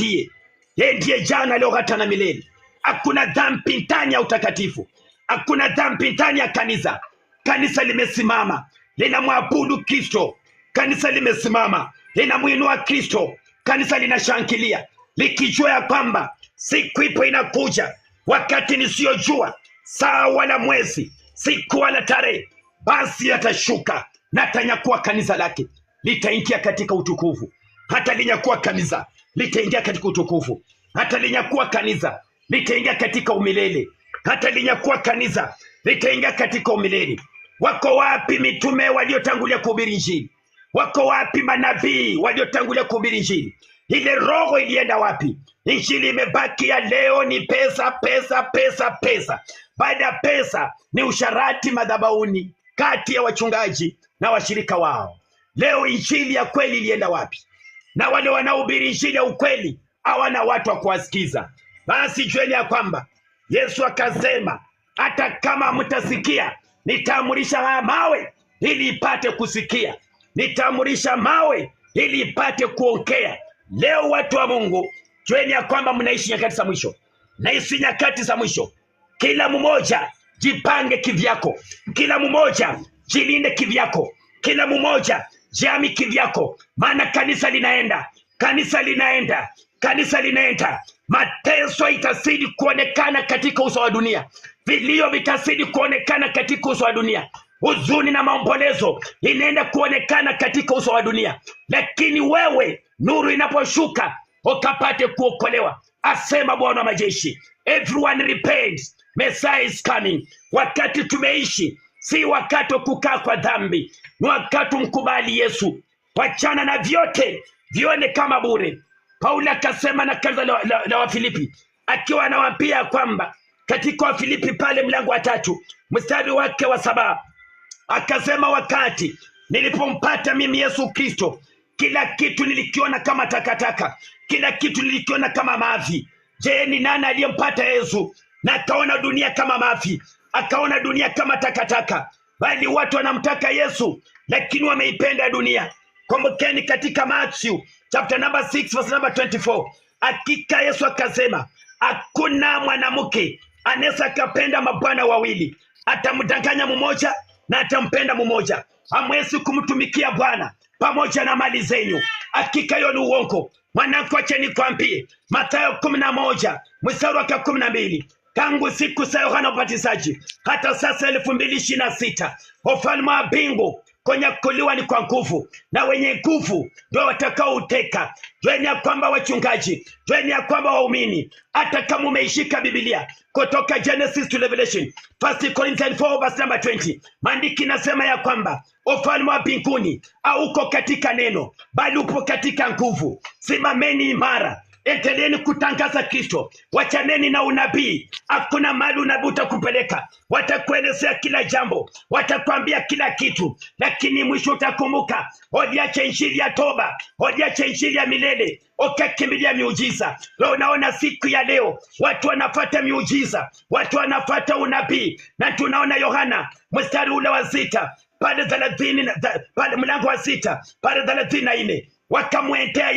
ndiye jana, leo, hata na milele. Hakuna dhambi ndani ya utakatifu, hakuna dhambi ndani ya kanisa. Kanisa limesimama linamwabudu Kristo, kanisa limesimama linamuinua Kristo, kanisa linashangilia likijua ya kwamba siku ipo inakuja, wakati nisiyojua saa wala mwezi, siku wala tarehe, basi atashuka na atanyakua kanisa lake, litaingia katika utukufu. Hata linyakua kanisa litaingia katika utukufu, hata linyakua kanisa litaingia katika umilele, hata linyakua kanisa litaingia katika umilele. Wako wapi mitume waliotangulia kuhubiri Injili? Wako wapi manabii waliotangulia kuhubiri Injili? Ile roho ilienda wapi? Injili imebaki ya leo ni pesa, pesa, pesa, pesa. Baada ya pesa ni usharati madhabahuni kati ya wachungaji na washirika wao. Leo injili ya kweli ilienda wapi? Na wale wanaohubiri injili ya ukweli hawana watu wa kuwasikiza. Basi jueni ya kwamba Yesu akasema, hata kama mtasikia, nitaamurisha mawe ili ipate kusikia, nitaamurisha mawe ili ipate kuongea. Leo watu wa Mungu, jueni ya kwamba mnaishi nyakati za mwisho, naishi nyakati za mwisho. Kila mmoja jipange kivyako, kila mmoja jilinde kivyako, kila mmoja jami kivyako, maana kanisa linaenda, kanisa linaenda, kanisa linaenda. Mateso itazidi kuonekana katika uso wa dunia, vilio vitazidi kuonekana katika uso wa dunia, huzuni na maombolezo inaenda kuonekana katika uso wa dunia. Lakini wewe, nuru inaposhuka ukapate kuokolewa, asema Bwana wa majeshi. Everyone repents, Messiah is coming. Wakati tumeishi si wakati wa kukaa kwa dhambi, ni wakati mkubali Yesu. Wachana na vyote, vione kama bure. Paulo akasema na kanisa la Wafilipi, akiwa anawaambia kwamba katika Wafilipi pale mlango wa 3 mstari wake wa 7, akasema, wakati nilipompata mimi Yesu Kristo, kila kitu nilikiona kama takataka, kila kitu nilikiona kama mavi. Je, ni nani aliyempata Yesu na akaona dunia kama mavi, akaona dunia kama takataka? Bali watu wanamtaka Yesu, lakini wameipenda dunia. Kumbukeni katika Matthew chapter number 6 verse number 24, hakika Yesu akasema, hakuna mwanamke anaweza kapenda mabwana wawili, atamdanganya mmoja na atampenda mmoja. Hamwezi kumtumikia Bwana pamoja na mali zenyu. Hakika hiyo ni uongo. Mwanangu, acha nikwambie, Mathayo 11 mstari wa 12, tangu siku za Yohana Mbatizaji hata sasa 2026 ufalme wa mbingu kunyakuliwa ni kwa nguvu, na wenye nguvu ndio watakao uteka. Jueni ya kwamba wachungaji, jueni ya kwamba waumini, hata kama umeishika Biblia kutoka Genesis to Revelation, 1 Corinthians 4 verse number 20, maandiki nasema ya kwamba ufalme wa mbinguni hauko katika neno, bali upo katika nguvu. Simameni imara, endeleeni kutangaza Kristo, wachaneni na unabii. Hakuna mahali unabii utakupeleka. Watakuelezea kila jambo, watakwambia kila kitu, lakini mwisho utakumbuka. Uliacha injili ya toba, uliacha injili ya milele, ukakimbilia miujiza. Leo unaona siku ya leo watu wanafuata miujiza, watu wanafuata unabii, na tunaona Yohana mstari ule wa 6 pale 30 pale mlango wa 6 pale 34, wakamwendea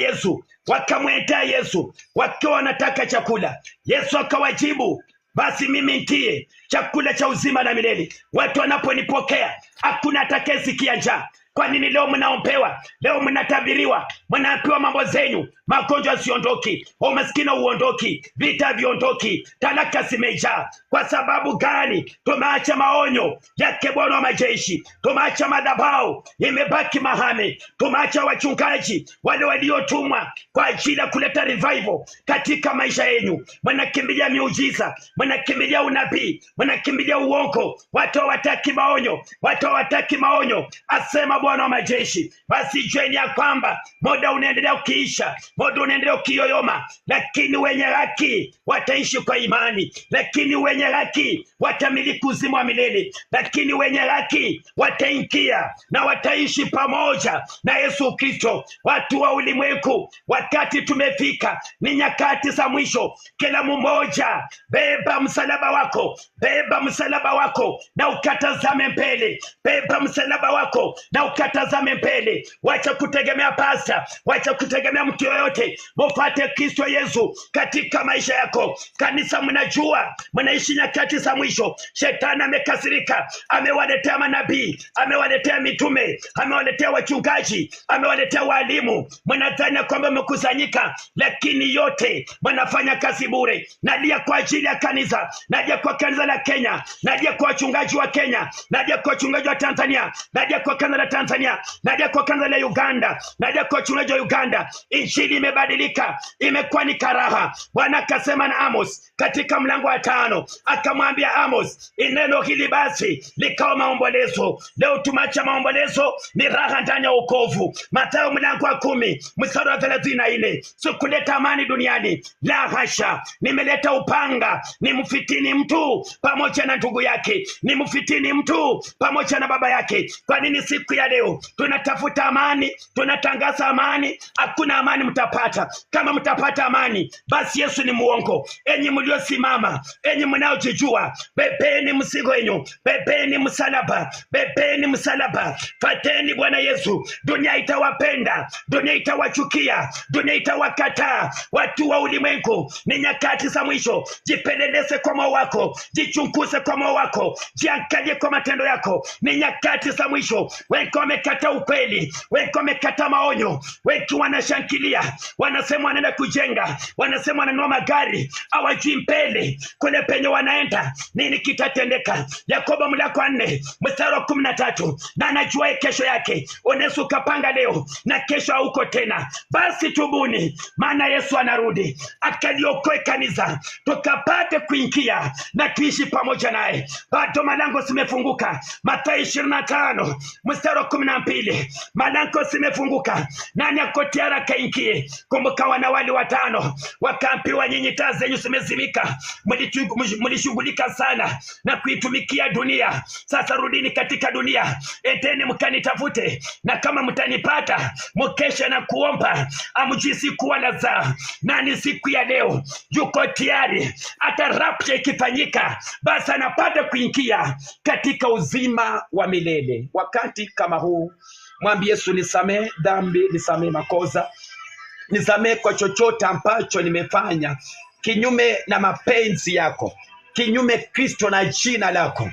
Yesu wakiwa wanataka chakula. Yesu akawajibu, basi mimi ndiye chakula cha uzima na milele. Watu wanaponipokea hakuna atakayesikia njaa, Kwa nini leo mnaombewa? Leo mnatabiriwa, mnaambiwa mambo zenyu, magonjwa yasiondoki, umaskini uondoki, vita viondoki, talaka zimejaa. Kwa sababu gani? Tumeacha maonyo yake Bwana wa majeshi, tumeacha madhabahu imebaki mahame, tumeacha wachungaji wale waliotumwa kwa ajili ya kuleta revival katika maisha yenu. Mnakimbilia miujiza, mnakimbilia unabii, mnakimbilia uongo. Watu hawataki maonyo, watu hawataki maonyo, asema Bwana wa majeshi. Basi jueni ya kwamba muda unaendelea ukiisha, muda unaendelea ukiyoyoma, lakini wenye haki wataishi kwa imani, lakini wenye haki watamiliki uzima wa milele, lakini wenye haki wataingia na wataishi pamoja na Yesu Kristo. Watu wa ulimwengu, wakati tumefika, ni nyakati za mwisho. Kila mmoja beba msalaba wako, beba msalaba wako na ukatazame mbele, beba msalaba wako na ukatazame mbele. Wacha kutegemea pasta, wacha kutegemea mtu yoyote, mfuate Kristo Yesu katika maisha yako. Kanisa, mnajua mnaishi nyakati za mwisho. Shetani amekasirika, amewaletea manabii, amewaletea mitume, amewaletea wachungaji, amewaletea walimu. Mnadhani kwamba mmekusanyika, lakini yote mnafanya kazi bure. Nalia kwa ajili ya kanisa, nalia kwa kanisa la Kenya, nalia kwa wachungaji wa Kenya, nalia kwa wachungaji wa Tanzania, nalia kwa kanisa la Tanzania, nalia kwa kanisa la Uganda, nalia kwa wachungaji wa Uganda. Injili imebadilika, imekuwa ni karaha. Bwana akasema na Amos katika mlango wa 5, akamwambia Amos, neno hili basi likawa maombolezo. Leo tumacha maombolezo, ni raha ndani ya wokovu. Mathayo mlango wa 10 mstari wa 34, sikuleta amani duniani, la hasha, nimeleta upanga, nimfitini mtu pamoja na ndugu yake, nimfitini mtu pamoja na baba yake. Kwa nini siku ya leo tunatafuta amani, tunatangaza amani? Hakuna amani mtapata. Kama mtapata amani, basi Yesu ni muongo. Enyi mliosimama, enyi mnaojijua, bebeni mzigo wenu, bebeni msalaba, bebeni msalaba, fateni Bwana Yesu. Dunia itawapenda, dunia itawachukia, dunia itawakataa. Watu wa ulimwengu, ni nyakati za mwisho. Jipeleleze kwa moyo wako, jichunguze kwa moyo wako, jiangalie kwa matendo yako. Ni nyakati za mwisho. Wengi wamekataa ukweli, wengi wamekataa maonyo, wengi wanashangilia, wanasema wanaenda kujenga, wanasema wananunua magari, hawajui mbele kule penye wanaenda nini kitatendeka. Yakobo mlango wa 4 mstari wa 13, na anajua kesho yake. Unaweza ukapanga leo na kesho hauko tena. Basi tubuni, maana Yesu anarudi, akaliokoe kanisa tukapate kuingia na tuishi pamoja naye. Bado malango zimefunguka. Mathayo 25 mstari wa 12, malango zimefunguka. Nani ako tayari akaingie? Kumbuka wanawali 5 wakaambiwa, nyinyi taa zenyu zimezimika, mlishughulika sana na kuitumikia dunia. Sasa rudini katika dunia, endeni mkanitafute, na kama mtanipata mkesha na kuomba, amjui siku wala saa. Nani siku ya leo yuko tayari? Hata rapture ikifanyika, basi anapata kuingia katika uzima wa milele. Wakati kama huu, mwambie Yesu, nisamee dhambi, nisamee makosa, nisamee kwa chochote ambacho nimefanya kinyume na mapenzi yako, kinyume Kristo na jina lako.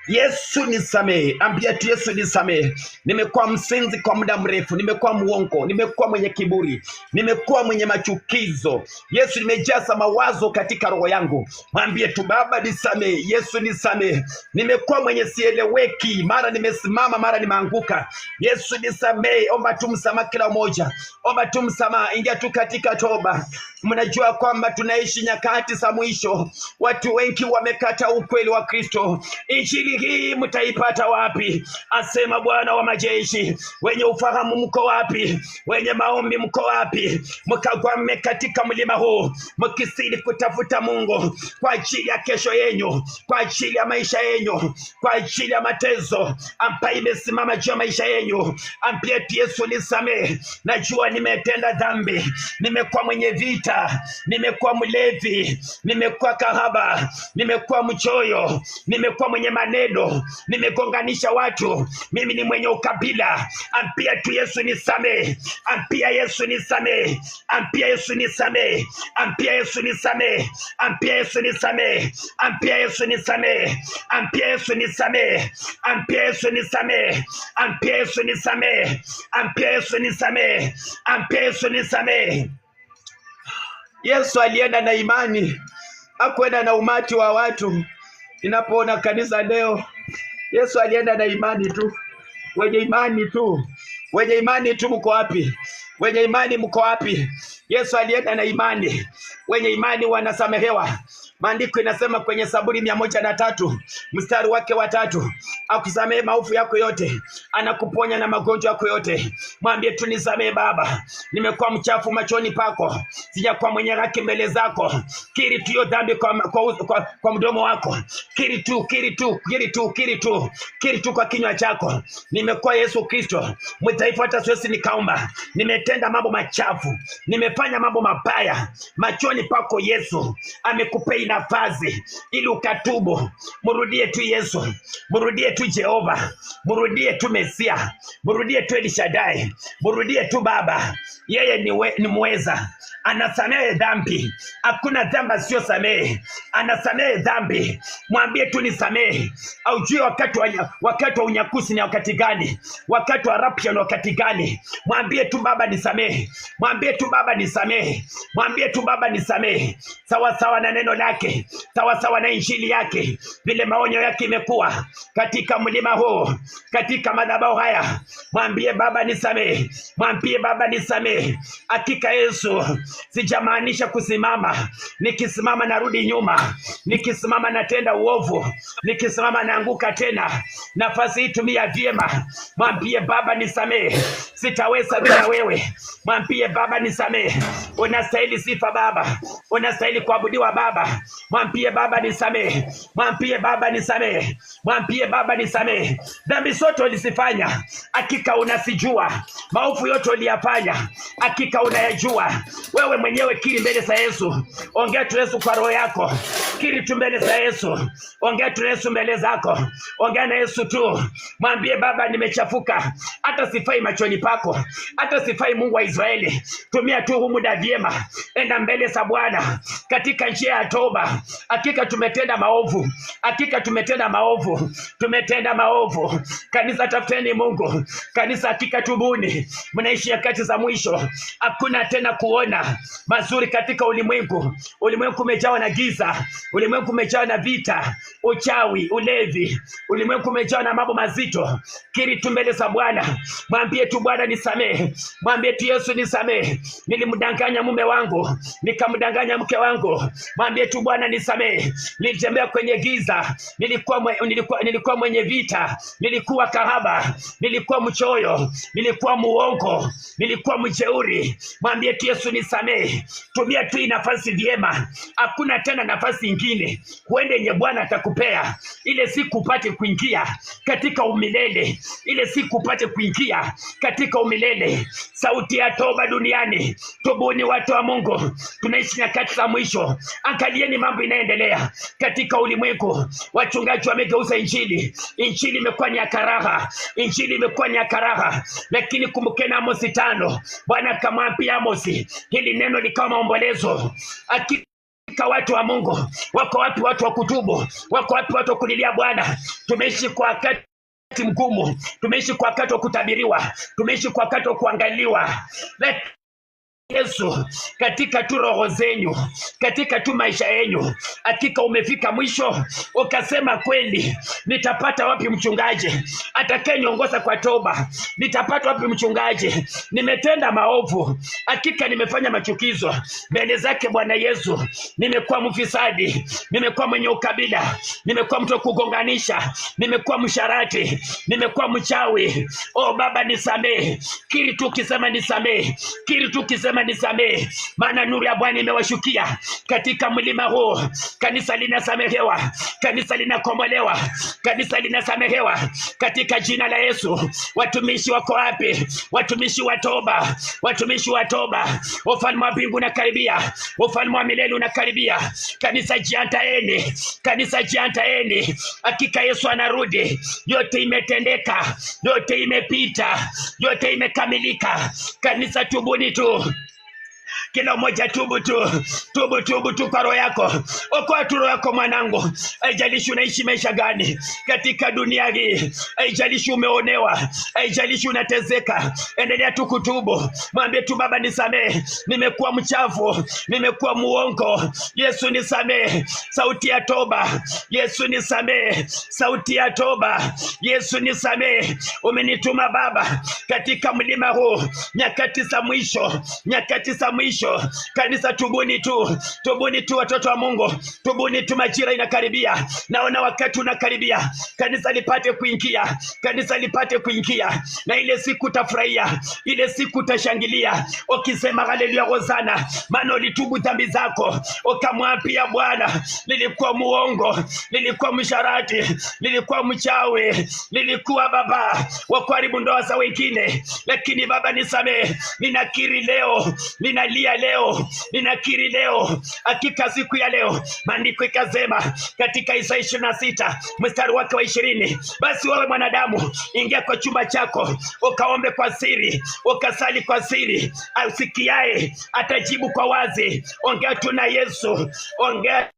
Yesu nisamee. Ambia tu Yesu nisamee. Nimekuwa msinzi kwa muda mrefu, nimekuwa muongo, nimekuwa mwenye kiburi, nimekuwa mwenye machukizo. Yesu, nimejaza mawazo katika roho yangu. Mwambie tu Baba nisamee. Yesu nisamee. Nimekuwa mwenye sieleweki, mara nimesimama, mara nimeanguka. Yesu nisamee. Omba tu msamaha kila mmoja. Omba tu msamaha, ingia tu katika toba. Mnajua kwamba tunaishi nyakati za mwisho. Watu wengi wamekata ukweli wa Kristo. Injili hii mtaipata wapi? Asema Bwana wa majeshi. Wenye ufahamu mko wapi? Wenye maombi mko wapi? Mkagwame katika mlima huu, mkisili kutafuta Mungu kwa ajili ya kesho yenu, kwa ajili ya maisha yenu, kwa ajili ya mateso ambayo imesimama juu ya maisha yenu. Ambie Yesu nisamee. Najua nimetenda dhambi, nimekuwa mwenye vita, nimekuwa mlevi, nimekuwa kahaba, nimekuwa mchoyo, nimekuwa mwenye maneno maneno, nimegonganisha watu, mimi ni mwenye ukabila. Ambia tu Yesu nisamehe, ambia Yesu nisamehe, ambia Yesu nisamehe, ambia Yesu nisamehe, ambia Yesu nisamehe, ambia Yesu nisamehe, ambia Yesu nisamehe, ambia Yesu nisamehe, ambia Yesu nisamehe, ambia Yesu nisamehe, ambia Yesu nisamehe. Yesu alienda na imani, hakuenda na umati wa watu. Ninapoona kanisa leo, Yesu alienda na imani tu. Wenye imani tu, wenye imani tu, mko wapi? Wenye imani mko wapi? Yesu alienda na imani. Wenye imani wanasamehewa. Maandiko inasema kwenye Zaburi 103 mstari wake wa 3, akusamehe maovu yako yote, anakuponya na magonjwa yako yote. Mwambie tu nisamehe Baba, nimekuwa mchafu machoni pako, sijakuwa mwenye haki mbele zako. Kiri tu hiyo dhambi kwa mdomo wako. Kiri tu kwa kinywa chako. Nimekuwa Yesu Kristo mtaifa, hata siwezi nikaomba. Nimetenda mambo machafu, nimefanya mambo mabaya machoni pako. Yesu amekupea nafasi ili ukatubu. Mrudie tu Yesu, mrudie tu Jehova, mrudie tu Mesia, mrudie tu El Shaddai, mrudie tu Baba. Yeye ni mweza, anasamehe dhambi. Hakuna dhambi asiyosamehe, anasamehe dhambi. Mwambie tu nisamehe. Au jua wakati wa unyakuzi ni wakati gani? Wakati wa rapture ni wakati gani? Mwambie tu Baba nisamehe, mwambie tu Baba nisamehe, mwambie tu Baba nisamehe. Sawa sawa na neno lake, sawa sawa na injili yake, vile maonyo yake imekuwa katika mlima huu, katika madhabahu haya. Mwambie Baba nisamehe, mwambie Baba nisamehe. Hakika Yesu, sijamaanisha kusimama. Nikisimama narudi nyuma, nikisimama natenda uovu, nikisimama naanguka tena. Nafasi hii tumia vyema. Mwambie Baba nisamehe, sitaweza bila wewe. Mwambie Baba nisamehe. Unastahili sifa Baba, unastahili kuabudiwa Baba. Mwambie Baba nisamehe, mwambie Baba nisamehe, mwambie Baba nisamehe. Dhambi zote ulizifanya, hakika unasijua. Maovu yote uliyafanya, hakika unayajua. Wewe mwenyewe kiri mbele za Yesu. Ongea tu Yesu kwa roho yako. Kiri tu mbele za Yesu. Ongea tu Yesu mbele zako. Ongea na Yesu tu. Mwambie Baba nimechafuka, hata sifai machoni pako, hata sifai Mungu wa Israeli. Tumia tu huu muda vyema. Enda mbele za Bwana katika njia ya toba. Hakika tumetenda maovu, hakika tumetenda maovu, tumetenda maovu. Kanisa tafuteni Mungu, kanisa hakika tubuni. Mnaishi nyakati za mwisho, hakuna tena kuona mazuri katika ulimwengu. Ulimwengu umejawa na giza, ulimwengu umejawa na vita, uchawi, ulevi, ulimwengu umejawa na mambo mazito. Kiri tu mbele za Bwana. Mwambie tu Bwana nisamehe, mwambie tu Yesu nisamehe. Nilimdanganya mume wangu, nikamdanganya mke wangu. Mwambie tu Bwana nisamehe. Nilitembea kwenye giza, nilikuwa mwenye vita, nilikuwa kahaba, nilikuwa mchoyo, nilikuwa muongo, nilikuwa mjeuri. Mwambie tu Yesu nisamehe. Tumia tu nafasi vyema. Hakuna tena nafasi nyingine. Huende yenye Bwana atakupea ile siku upate kuingia katika umilele, ile siku upate kuingia katika umilele. Sauti ya toba duniani. Tubuni watu wa Mungu, tunaishi nyakati za mwisho. Angalieni mambo inaendelea katika ulimwengu. Wachungaji wamegeuza injili. Injili imekuwa ni ya karaha, injili imekuwa ni ya karaha. Lakini kumbukeni Amosi 5, Bwana akamwambia Amosi, hili neno likawa maombolezo. Watu wa Mungu, wako wapi watu wa kutubu? Wako wapi watu wa kulilia Bwana? Tumeishi kwa wakati mgumu, tumeishi kwa wakati wa kutabiriwa, tumeishi kwa wakati wa kuangaliwa. Yesu, katika tu roho zenyu, katika tu maisha yenyu, hakika umefika mwisho. Ukasema kweli, nitapata wapi mchungaji atakayeniongoza kwa toba? Nitapata wapi mchungaji? Nimetenda maovu, hakika nimefanya machukizo mbele zake Bwana Yesu. Nimekuwa mfisadi, nimekuwa mwenye ukabila, nimekuwa mtu kugonganisha, nimekuwa msharati, nimekuwa mchawi. Oh Baba nisamehe. Kiri tu kisema nisamehe, kiri tu kisema Sema nisamehe, maana nuru ya Bwana imewashukia katika mlima huu. Kanisa linasamehewa, kanisa linakombolewa, kanisa linasamehewa katika jina la Yesu. Watumishi wako wapi? Watumishi wa toba, watumishi wa toba. Ufalme wa mbingu unakaribia, ufalme wa milele unakaribia. Kanisa jiandaeni, kanisa jiandaeni. Hakika Yesu anarudi. Yote imetendeka, yote imepita, yote imekamilika. Kanisa tubuni tu. Kila mmoja tubu tu kwa roho yako. Okoa tu roho yako mwanangu. Haijalishi unaishi maisha gani katika dunia hii, haijalishi umeonewa, haijalishi unatezeka, endelea tu kutubu. Mwambie tu, Baba nisamehe, nimekuwa mchafu, nimekuwa muongo. Yesu nisamehe. Sauti ya toba. Yesu nisamehe. Sauti ya toba. Yesu nisamehe. Umenituma Baba katika mlima huu, nyakati za mwisho, nyakati za mwisho. Kanisa tubuni tu watoto wa Mungu, tubuni tu, majira inakaribia. Naona wakati unakaribia, kanisa lipate kuingia, kanisa lipate kuingia. Na ile siku utafurahia, ile siku utashangilia ukisema haleluya, hosana, maana ulitubu dhambi zako, ukamwambia Bwana, nilikuwa muongo, nilikuwa msharati, nilikuwa mchawi, nilikuwa baba wa kuharibu ndoa za wengine, lakini Baba nisamehe. Ninakiri leo, ninalia leo, ninakiri leo. Hakika siku ya leo maandiko ikasema katika Isaya 26 mstari wake wa 20, basi wewe mwanadamu, ingia kwa chumba chako, ukaombe kwa siri, ukasali kwa siri. Asikiaye atajibu kwa wazi. Ongea tu na Yesu, ongea.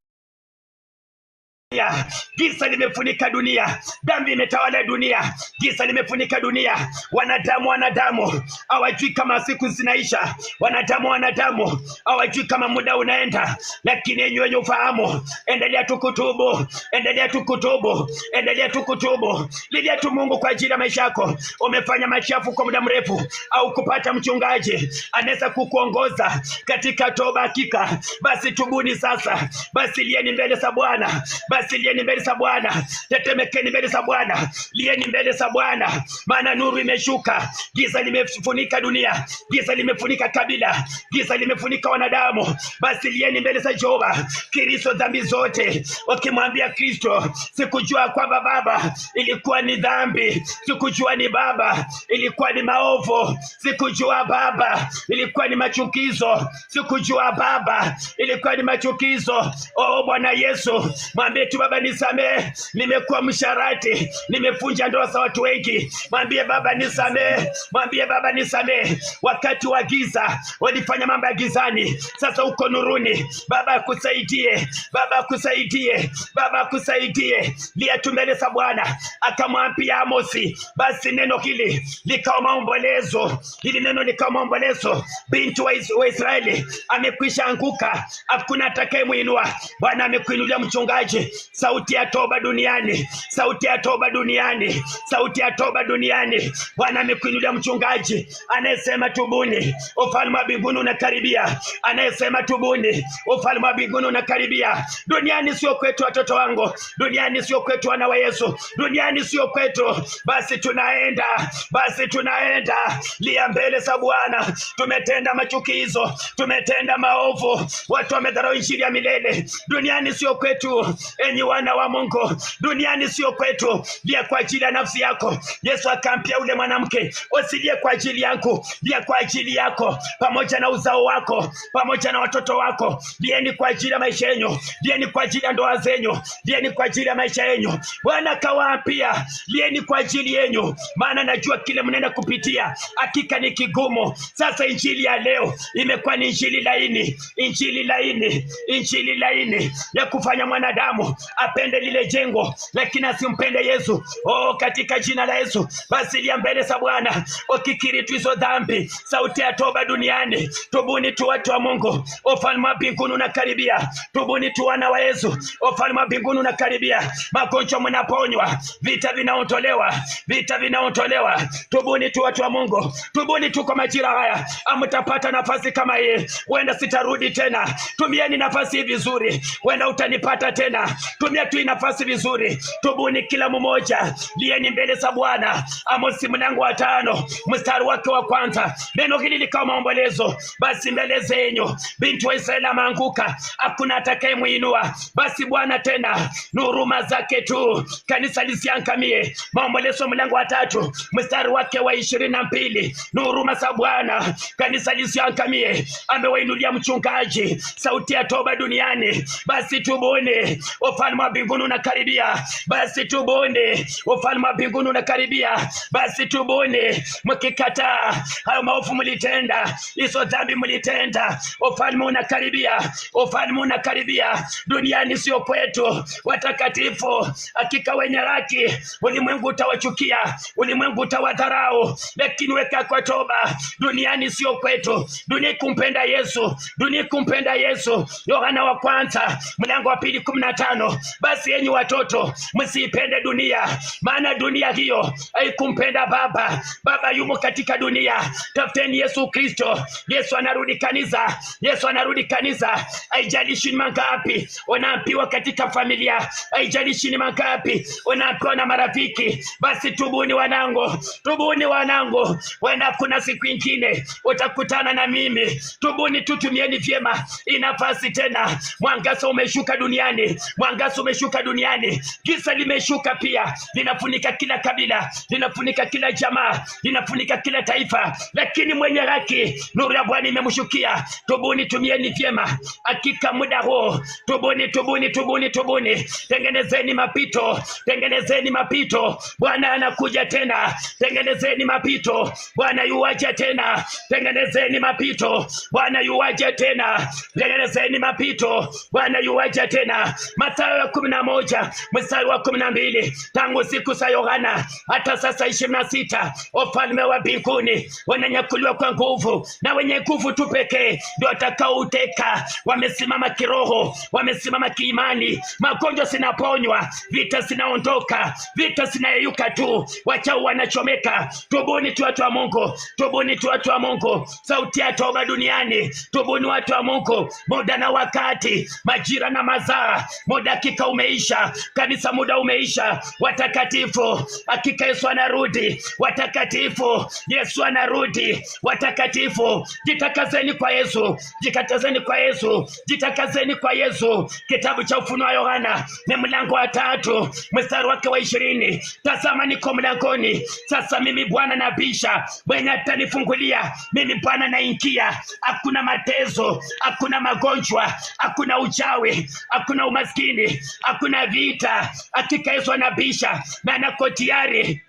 Giza limefunika dunia, dhambi imetawala dunia, giza limefunika dunia. Wanadamu hawajui kama siku zinaisha, wanadamu hawajui kama muda unaenda, lakini yenyewe wenye ufahamu, endelea tu kutubu, endelea tu kutubu, endelea tu kutubu. Lilia tu Mungu kwa ajili ya maisha yako. Umefanya machafu kwa muda mrefu, au kupata mchungaji anaweza kukuongoza katika toba. Hakika basi tubuni sasa, basi lieni mbele za Bwana, basi lieni mbele za Bwana, tetemekeni mbele za Bwana, lieni mbele za Bwana, maana nuru imeshuka. Giza limefunika dunia, giza limefunika kabila, giza limefunika wanadamu. Basi lieni mbele za Jehova. Kristo dhambi zote, wakimwambia Kristo, sikujua kwamba Baba ilikuwa ni dhambi, sikujua ni Baba ilikuwa ni maovu, sikujua Baba ilikuwa ni machukizo, sikujua Baba ilikuwa ni machukizo. Oh Bwana Yesu, mwambie tu, Baba nisamehe, nimekuwa msharati, nimefunja ndoa za watu wengi. Mwambie Baba nisamehe, mwambie Baba nisamehe. Wakati wa giza walifanya mambo ya gizani, sasa uko nuruni. Baba akusaidie, Baba akusaidie, Baba akusaidie. Lia tu mbele za Bwana. Akamwambia Amosi, basi neno hili likawa maombolezo, hili neno likawa maombolezo. Binti wa Israeli amekwisha anguka, hakuna atakayemuinua. Bwana amekuinulia mchungaji. Sauti ya toba duniani, sauti ya toba duniani, sauti ya toba duniani. Bwana amekuinulia mchungaji anayesema tubuni, ufalme wa mbinguni unakaribia. Anayesema tubuni, ufalme wa mbinguni unakaribia. Duniani sio kwetu watoto wangu, duniani sio kwetu wana wa Yesu, duniani sio kwetu. Basi tunaenda, basi tunaenda. Lia mbele za Bwana. Tumetenda machukizo, tumetenda maovu, watu wamedharau injili ya milele. Duniani sio kwetu, enyi wana wa Mungu, duniani sio kwetu. Lia kwa ajili ya nafsi yako. Yesu akampia ule mwanamke, usilie kwa ajili yangu, lia kwa ajili yako, pamoja na uzao wako, pamoja na watoto wako. Lieni kwa ajili ya maisha yenu, lieni kwa ajili ya ndoa zenyu, lieni kwa ajili ya maisha yenu. Bwana kawaambia, lieni kwa ajili yenu, maana najua kile mnaenda kupitia hakika ni kigumu. Sasa injili ya leo imekuwa ni injili laini, injili laini, injili laini ya kufanya mwanadamu apende lile jengo, lakini asimpende Yesu. Oh, katika jina la Yesu, basi lia mbele za Bwana ukikiri tu hizo dhambi. Sauti ya toba duniani. Tubuni tu watu wa Mungu, ufalme wa mbinguni unakaribia. Tubuni tu wana wa Yesu, ufalme wa mbinguni unakaribia. Magonjwa mnaponywa, vita vinaondolewa, vita vinaondolewa. Tubuni tu watu wa Mungu, tubuni tu kwa majira haya. Amtapata nafasi kama hii, huenda sitarudi tena. Tumieni nafasi hii vizuri, huenda utanipata tena. tumia tu nafasi vizuri, tubuni kila mmoja, lieni mbele za Bwana. Amosi mlango wa 5 mstari wake wa kwanza, neno hili likawa maombolezo. Basi mbele zenyu binti wa Israeli ameanguka, hakuna atakayemuinua. Basi Bwana tena ni huruma zake tu, kanisa lisiangamie. Maombolezo mlango wa 3 mstari wake wa 22, ni huruma za Bwana, kanisa lisiangamie. Amewainulia mchungaji sauti ya toba duniani. Basi tubuni, ufalme wa mbinguni unakaribia. Basi tubuni, ufalme wa mbinguni unakaribia. Basi tubuni, mkikataa hayo maovu mlitenda, hizo dhambi mlitenda, ufalme unakaribia. Ufalme unakaribia. Duniani sio kwetu watakatifu. Hakika wenye haki ulimwengu utawachukia, ulimwengu utawadharau, lakini weka kwa toba. Duniani sio kwetu. Dunia kumpenda Yesu, dunia kumpenda Yesu. Yohana wa kwanza mlango wa 2:15. Basi enyi watoto, msiipende dunia, maana dunia hiyo haikumpenda Baba. Baba yumo katika dunia. Tafuteni Yesu Kristo. Yesu anarudi kanisa. Yesu anarudi kanisa. Haijalishi ni mangapi unaambiwa katika familia, haijalishi ni mangapi unaambiwa na marafiki. Basi tubuni wanangu, tubuni wanangu. Wenda kuna siku nyingine utakutana na mimi. Tubuni, tutumieni vyema inafasi tena. Mwangaza umeshuka duniani, mwangaza umeshuka duniani. Giza limeshuka pia, linafunika kila kabila, linafunika kila jamaa, linafunika kila taifa, lakini mwenye haki nuru ya Bwana imemshukia. Tubuni, tumieni vyema hakika muda huu. Tubuni, tubuni, tubuni, tubuni. Tengenezeni mapito, tengenezeni mapito. Bwana anakuja tena. Tengenezeni mapito, Bwana yuaja tena. Tengenezeni mapito, Bwana yuaja tena. Tengenezeni mapito, Bwana yuaja tena. Mathayo 11 mstari wa 12. Tangu siku za Yohana hata sasa 26, ufalme wa mbinguni wananyakuliwa kwa nguvu, na wenye nguvu tu pekee ndio watakaouteka. Wamesimama kiroho, wamesimama kiimani. Magonjwa sinaponywa, vita sinaondoka, vita sinayeyuka tu, wachao wanachomeka. Tubuni tu watu wa Mungu, tubuni tu watu wa Mungu. Sauti ya toba duniani. Tubuni watu wa Mungu. Muda na wakati, majira na mazaa, muda hakika umeisha. Kanisa, muda umeisha. Watakatifu, hakika Yesu anarudi. Watakatifu, Yesu anarudi. Watakatifu, jitakazeni kwa Yesu, jitakazeni kwa Yesu, jitakazeni kwa Yesu. Kitabu cha Ufunuo wa Yohana ni mlango wa 3 mstari wake wa 20. Tazama niko mlangoni, sasa mimi Bwana nabisha, mwenye atanifungulia mimi Bwana naingia. Hakuna mateso, hakuna magonjwa, hakuna uchawi, hakuna umaskini, hakuna vita. Hakika Yesu anabisha na anako tayari.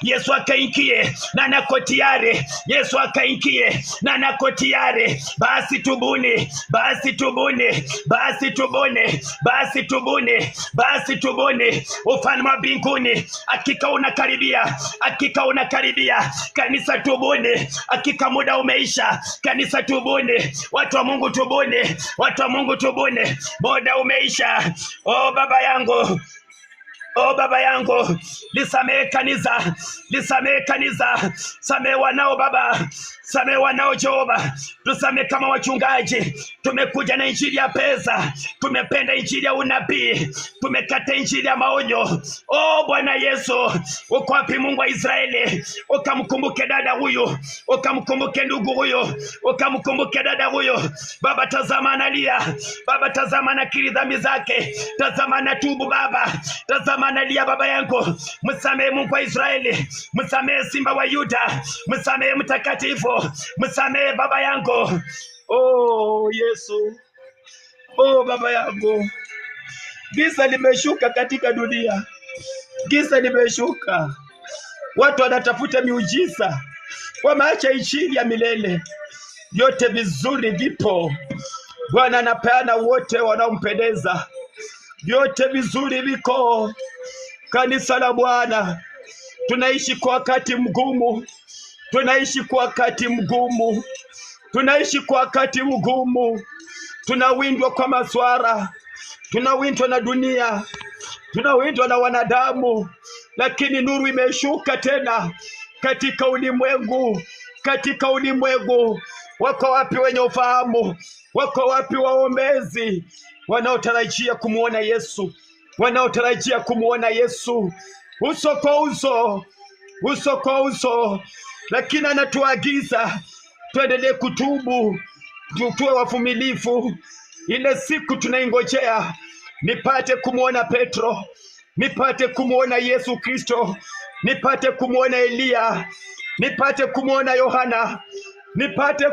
Yesu akaingie na nako tayari. Yesu akaingie na nako tayari. Basi tubuni, basi tubuni, basi tubuni, basi tubuni, basi tubuni. Ufalme wa mbinguni hakika unakaribia, hakika unakaribia. Kanisa tubuni, hakika muda umeisha. Kanisa tubuni, watu wa Mungu tubuni, watu wa Mungu tubuni, muda umeisha. Oh Baba yangu, oh Baba yangu, lisamehe kanisa, lisamehe kanisa. Samehe wanao Baba, samehe wanao Jehova. Tusamehe kama wachungaji, tumekuja na injili ya pesa, tumependa injili ya unabii, tumekata injili ya maonyo. Oh Bwana Yesu, uko wapi Mungu wa Israeli? Ukamkumbuke dada huyu, ukamkumbuke ndugu huyu, ukamkumbuke dada huyu. Baba, tazama analia. Baba, tazama anakiri dhambi zake. Tazama anatubu Baba, tazama analia Baba yangu. Msamehe Mungu wa Israeli, msamehe Simba wa Yuda, msamehe mtakatifu, msamehe Baba yangu. Oh Yesu, oh Baba yangu, giza limeshuka katika dunia, giza limeshuka. Watu wanatafuta miujiza, wameacha injili ya milele. Vyote vizuri vipo, Bwana anapeana wote wanaompendeza. Vyote vizuri viko. Kanisa la Bwana, tunaishi kwa wakati mgumu, tunaishi kwa wakati mgumu, tunaishi kwa wakati mgumu. Tunawindwa kwa maswara, tunawindwa na dunia, tunawindwa na wanadamu, lakini nuru imeshuka tena katika ulimwengu, katika ulimwengu. Wako wapi wenye ufahamu? Wako wapi waombezi wanaotarajia kumuona Yesu, wanaotarajia kumuona Yesu uso kwa uso, uso kwa uso? Lakini anatuagiza tuendelee kutubu, tuwe wavumilivu. Ile siku tunaingojea, nipate kumuona Petro, nipate kumuona Yesu Kristo, nipate kumuona Eliya, nipate kumuona Yohana, nipate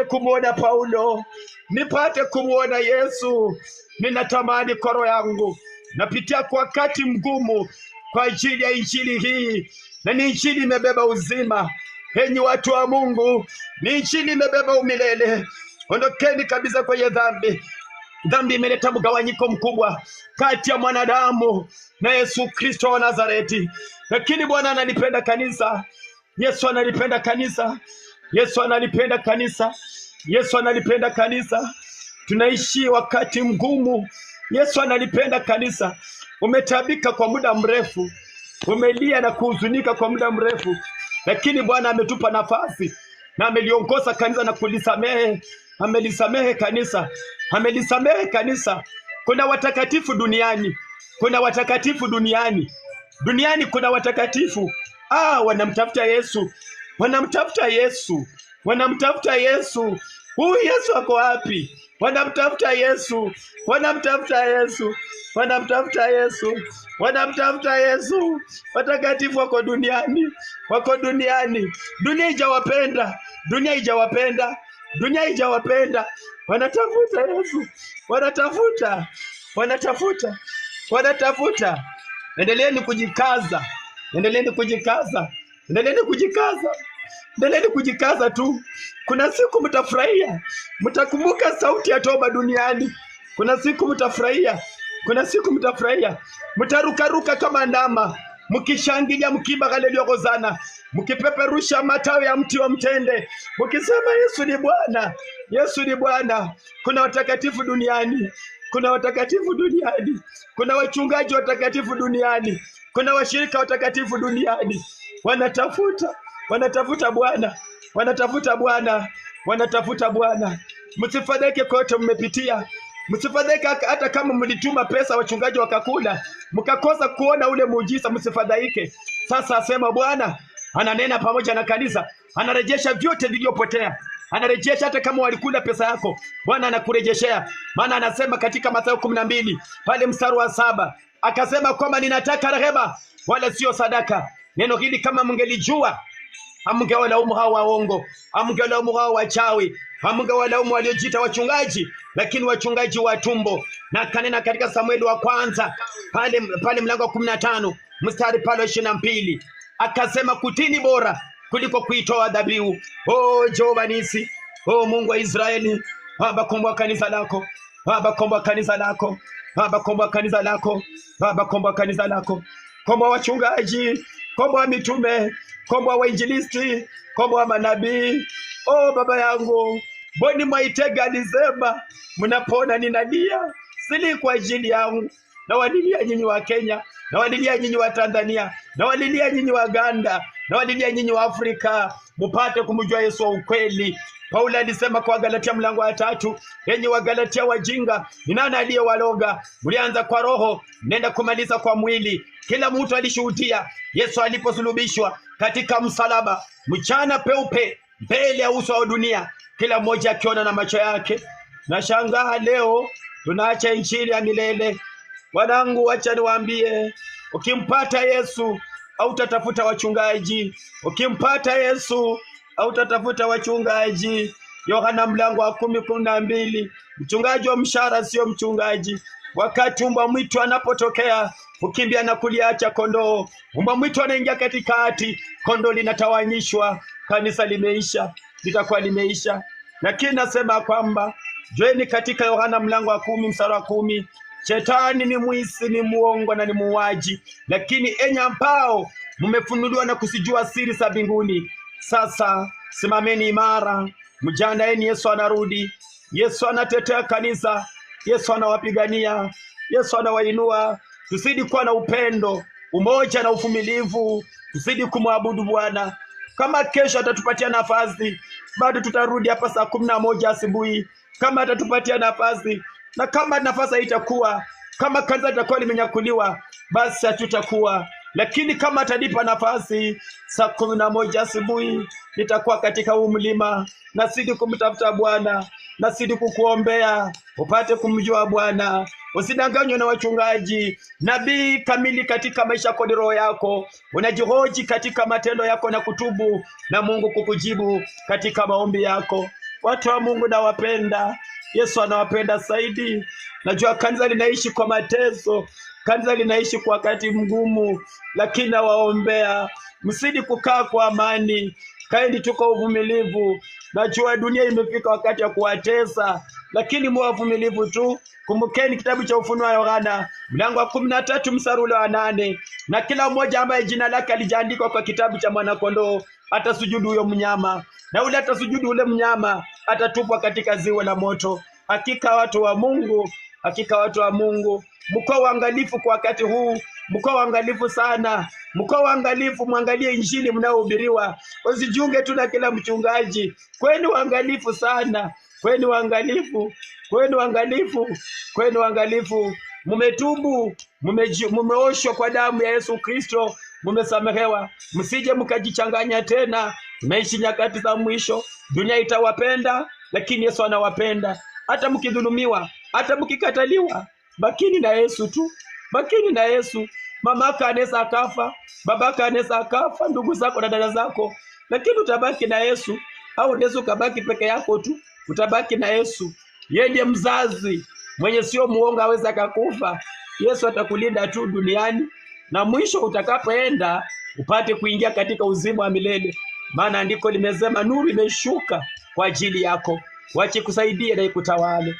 kumuona Paulo, nipate kumuona Yesu. Ninatamani kwa roho yangu, napitia kwa wakati mgumu kwa ajili ya injili hii, na ni injili imebeba uzima. Enyi watu wa Mungu, ni injili imebeba umilele. Ondokeni kabisa kwenye dhambi. Dhambi imeleta mgawanyiko mkubwa kati ya mwanadamu na Yesu Kristo wa Nazareti. Lakini Bwana analipenda kanisa. Yesu analipenda kanisa. Yesu analipenda kanisa. Yesu analipenda kanisa. Tunaishi wakati mgumu. Yesu analipenda kanisa. Umetabika kwa muda mrefu, umelia na kuhuzunika kwa muda mrefu, lakini Bwana ametupa nafasi na ameliongoza kanisa na kulisamehe. Amelisamehe kanisa, amelisamehe kanisa. Kuna watakatifu duniani, kuna watakatifu duniani. Duniani kuna watakatifu, wanamtafuta Yesu, wanamtafuta Yesu, wanamtafuta Yesu. Huyu Yesu ako wapi? Wanamtafuta Yesu, wanamtafuta Yesu, wanamtafuta Yesu, wanamtafuta Yesu. Watakatifu wako duniani, wako duniani. Dunia haijawapenda, dunia haijawapenda, dunia haijawapenda. Wanatafuta Yesu, wanatafuta, wanatafuta, wanatafuta. Endeleeni kujikaza, endeleeni kujikaza, endeleeni kujikaza, endeleeni kujikaza tu. Kuna siku mtafurahia, mtakumbuka sauti ya toba duniani. Kuna siku mtafurahia, kuna siku mtafurahia, mtarukaruka kama ndama, mkishangilia, mkiimba haleluya hosana, mkipeperusha matawi ya mti wa mtende, mkisema Yesu ni Bwana, Yesu ni Bwana. Kuna watakatifu duniani, kuna watakatifu duniani, kuna wachungaji watakatifu duniani, kuna washirika watakatifu duniani. Wanatafuta, wanatafuta Bwana, wanatafuta Bwana, wanatafuta Bwana. Msifadhaike kote mmepitia, msifadhaike hata kama mlituma pesa wachungaji wakakula mkakosa kuona ule muujiza, msifadhaike. Sasa asema Bwana, ananena pamoja na kanisa, anarejesha vyote vilivyopotea, anarejesha hata kama walikula pesa yako, Bwana anakurejeshea. Maana anasema katika Mathayo 12 pale mstari wa 7, akasema kwamba ninataka rehema wala sio sadaka. Neno hili kama mngelijua, hamngewalaumu hao waongo, hamngewalaumu hao wachawi, hamngewalaumu waliojiita wachungaji, lakini wachungaji wa tumbo. Na kanena katika Samueli wa kwanza pale mlango wa 15 mstari pale 22, akasema kutini bora kuliko kuitoa dhabihu. Jehova nisi, Mungu wa Israeli, Baba komboa kanisa lako, Baba komboa kanisa lako, Baba komboa kanisa lako, Baba komboa kanisa lako. Komboa wachungaji, komboa mitume, komboa wainjilisti, komboa manabii. Baba yangu, Boni Mwaitega alisema, mnapona ninalia, sili kwa ajili yangu. Na walilia nyinyi wa Kenya, na walilia nyinyi wa Tanzania, na walilia nyinyi wa Uganda, na walilia nyinyi wa Afrika, mupate kumjua Yesu wa ukweli. Paulo alisema kwa Galatia mlango wa 3, enyi wa Galatia wajinga, ni nani aliyewaloga? Mlianza kwa roho, nenda kumaliza kwa mwili. Kila mtu alishuhudia Yesu aliposulubishwa katika msalaba, mchana peupe mbele ya uso wa dunia, kila mmoja akiona na macho yake. Nashangaa leo tunaacha injili ya milele. Wanangu, acha niwaambie, ukimpata Yesu hautatafuta wachungaji, ukimpata Yesu hautatafuta wachungaji. Yohana mlango wa 10:12, mchungaji wa mshahara sio mchungaji. Wakati mbwa mwitu anapotokea, ukimbia na kuliacha kondoo. Mbwa mwitu anaingia katikati, kondoo linatawanyishwa. Kanisa limeisha, litakuwa limeisha. Lakini nasema kwamba jueni katika Yohana mlango wa 10 mstari wa 10, Shetani ni mwizi, ni muongo na ni muuaji, lakini enyi ambao mmefunuliwa na kusijua siri za mbinguni, sasa simameni imara, mjiandaeni. Yesu anarudi, Yesu anatetea kanisa, Yesu anawapigania, Yesu anawainua. Tuzidi kuwa na upendo, umoja na uvumilivu, tuzidi kumwabudu Bwana. Kama kesho atatupatia nafasi, bado tutarudi hapa saa 11 asubuhi kama atatupatia nafasi, na kama nafasi haitakuwa, kama kanisa litakuwa limenyakuliwa, basi hatutakuwa. Lakini kama atanipa nafasi saa 11 asubuhi, nitakuwa katika huu mlima, nasidi kumtafuta Bwana, nasidi kukuombea upate kumjua Bwana. Usidanganywe na wachungaji. Nabii kamili katika maisha yako ni roho yako. Unajihoji katika matendo yako na kutubu, na Mungu kukujibu katika maombi yako. Watu wa Mungu nawapenda, Yesu anawapenda zaidi. Najua kanisa linaishi kwa mateso, kanisa linaishi kwa wakati mgumu, lakini nawaombea msidi kukaa kwa amani. Kaeni tuko uvumilivu. Najua dunia imefika wakati ya kuwatesa, lakini muwe wavumilivu tu. Kumbukeni kitabu cha Ufunuo wa Yohana mlango wa 13 mstari wa 8, na kila mmoja ambaye jina lake alijaandikwa kwa kitabu cha mwanakondoo atasujudu huyo mnyama, na ule atasujudu ule mnyama atatupwa katika ziwa la moto. Hakika watu wa Mungu, hakika watu wa Mungu, mko waangalifu kwa wakati huu, mko waangalifu sana, mko waangalifu. Mwangalie injili mnaohubiriwa, usijiunge tu na kila mchungaji. Kweni waangalifu sana, kweni waangalifu, kweni waangalifu, kweni waangalifu. Mumetubu, mumeoshwa kwa damu ya Yesu Kristo, mumesamehewa. Msije mkajichanganya tena. Tunaishi nyakati za mwisho. Dunia itawapenda, lakini Yesu anawapenda. Hata mkidhulumiwa, hata mkikataliwa, bakini na Yesu tu, bakini na Yesu. Mamaka anaweza akafa, babaka anaweza akafa, ndugu zako na dada zako, lakini utabaki na Yesu. Au unaweza ukabaki peke yako tu, utabaki na Yesu. Yeye ndiye mzazi mwenye sio muongo, aweza akakufa. Yesu atakulinda tu duniani, na mwisho utakapoenda upate kuingia katika uzima wa milele. Maana andiko limesema nuru imeshuka kwa ajili yako, wache kusaidia na ikutawale.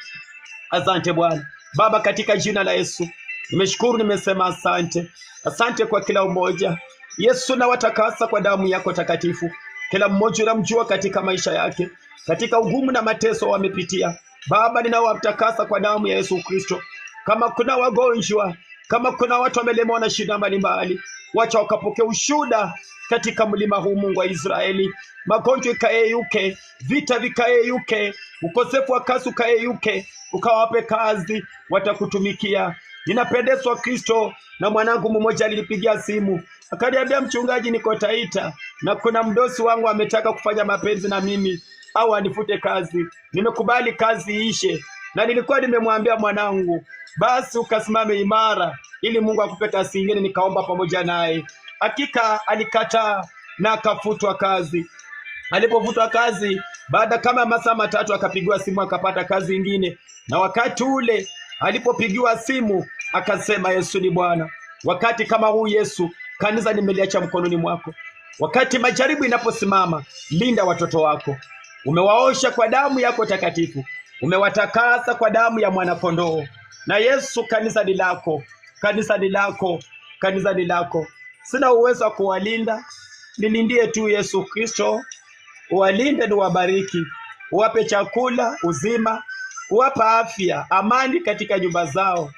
Asante Bwana Baba, katika jina la Yesu nimeshukuru, nimesema asante. Asante kwa kila mmoja Yesu, na watakasa kwa damu yako takatifu. Kila mmoja unamjua katika maisha yake, katika ugumu na mateso wamepitia. Baba, ninawatakasa kwa damu ya Yesu Kristo. Kama kuna wagonjwa, kama kuna watu wamelemewa na shida mbalimbali, wacha wakapokea ushuhuda katika mlima huu, Mungu wa Israeli. Magonjwa ikayeyuke, vita vikayeyuke, ukosefu wa kazi ukayeyuke, ukawape kazi, watakutumikia. Ninapendezwa Kristo na mwanangu mmoja alinipigia simu akaniambia, mchungaji, niko Taita na kuna mdosi wangu ametaka kufanya mapenzi na mimi au anifute kazi. Nimekubali kazi iishe, na nilikuwa nimemwambia mwanangu, basi ukasimame imara ili Mungu akupe kazi nyingine. Nikaomba pamoja naye. Hakika alikataa na akafutwa kazi. Alipofutwa kazi, baada kama masaa 3 akapigiwa simu akapata kazi nyingine. Na wakati ule alipopigiwa simu akasema, Yesu ni Bwana. Wakati kama huu Yesu, kanisa nimeliacha mkononi mwako. Wakati majaribu inaposimama, linda watoto wako. Umewaosha kwa damu yako takatifu, umewatakasa kwa damu ya mwanakondoo. Na Yesu, kanisa ni lako, kanisa ni lako, kanisa ni lako. Sina uwezo wa kuwalinda, nilindie tu Yesu Kristo. Uwalinde na uwabariki, uwape chakula, uzima, uwapa afya, amani katika nyumba zao.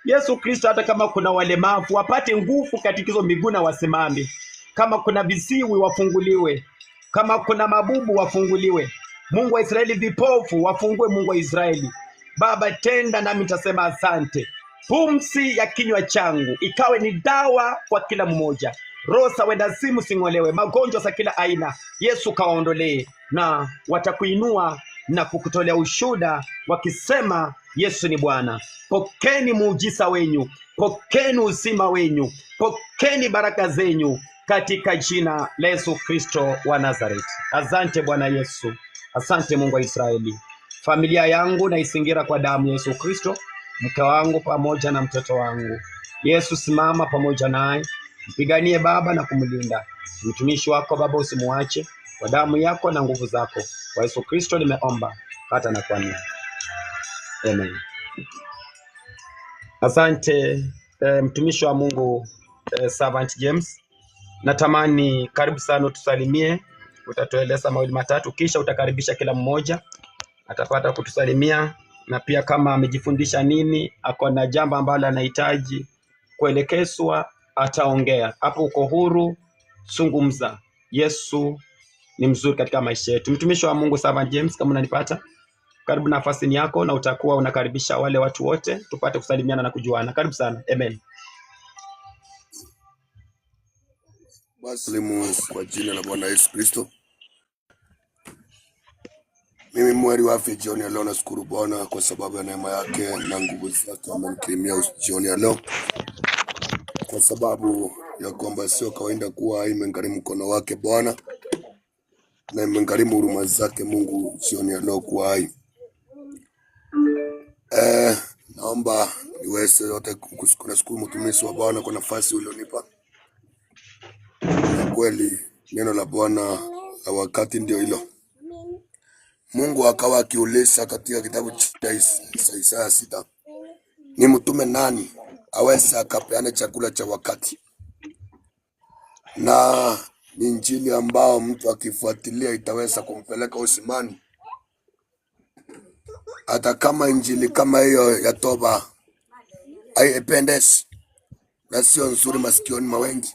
Yesu Kristo, hata kama kuna walemavu wapate nguvu katika hizo miguu na wasimame. Kama kuna viziwi wafunguliwe, kama kuna mabubu wafunguliwe. Mungu wa Israeli, vipofu wafungue. Mungu wa Israeli, Baba, tenda nami nitasema asante. Pumzi ya kinywa changu ikawe ni dawa kwa kila mmoja. Roho za wendazimu sing'olewe, magonjwa za kila aina Yesu kawaondolee, na watakuinua na kukutolea ushuhuda wakisema, Yesu ni Bwana. Pokeni muujiza wenyu, pokeni uzima wenyu, pokeni baraka zenyu katika jina la Yesu Kristo wa Nazareti. Asante Bwana Yesu, asante Mungu wa Israeli. Familia yangu naisingira kwa damu ya Yesu Kristo, mke wangu pamoja na mtoto wangu. Yesu, simama pamoja naye, mpiganie Baba na kumlinda. Mtumishi wako Baba usimuache, kwa damu yako na nguvu zako. Kwa Yesu Kristo nimeomba hata na kuamini. Amen. Asante mtumishi wa Mungu Servant James. Natamani karibu sana utusalimie, utatueleza mawili matatu, kisha utakaribisha kila mmoja atapata kutusalimia, na pia kama amejifundisha nini, ako na jambo ambalo anahitaji kuelekezwa, ataongea. Hapo uko huru, zungumza. Yesu ni mzuri katika maisha yetu. Mtumishi wa Mungu Servant James, kama unanipata, karibu nafasini yako na utakuwa unakaribisha wale watu wote tupate kusalimiana na kujuana. Karibu sana. Amen. Wasalimu kwa jina la Bwana Yesu Kristo. Mimi mweri wa afya jioni ya leo, nashukuru Bwana kwa sababu ya neema yake na nguvu zake amenikirimia jioni ya leo, kwa sababu ya kwamba sio kawaida kuwa imegharimu mkono wake Bwana na imegharimu huruma zake Mungu jioni ya leo kuwa hai. Naomba niweze yote kushukuru mtumishi wa Bwana kwa nafasi ulionipa. Na kweli neno la Bwana la wakati ndio hilo. Mungu akawa akiuliza katika kitabu cha Isaya 6, ni mtume nani aweza akapeana chakula cha wakati? Na ni injili ambao mtu akifuatilia itaweza kumpeleka usimani, hata kama injili kama hiyo ya toba haipendezi na sio nzuri masikioni mwa wengi,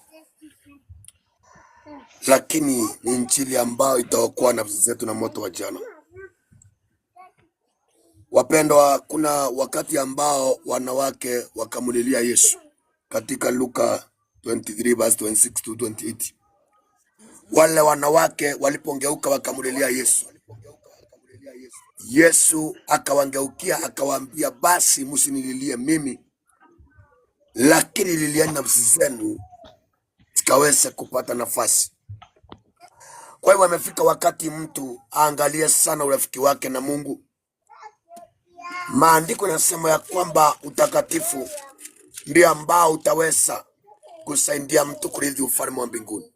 lakini ni injili ambao itaokoa nafsi zetu na moto wa jana. Wapendwa, kuna wakati ambao wanawake wakamulilia Yesu katika Luka 23 verse 26 to 28. Wale wanawake walipongeuka wakamulilia Yesu, Yesu akawangeukia akawaambia, basi msinililie mimi, lakini lilieni nafsi zenu zikaweze kupata nafasi. Kwa hiyo amefika wakati mtu aangalie sana urafiki wake na Mungu. Maandiko yanasema ya kwamba utakatifu ndio ambao utaweza kusaidia mtu kurithi ufalme wa mbinguni.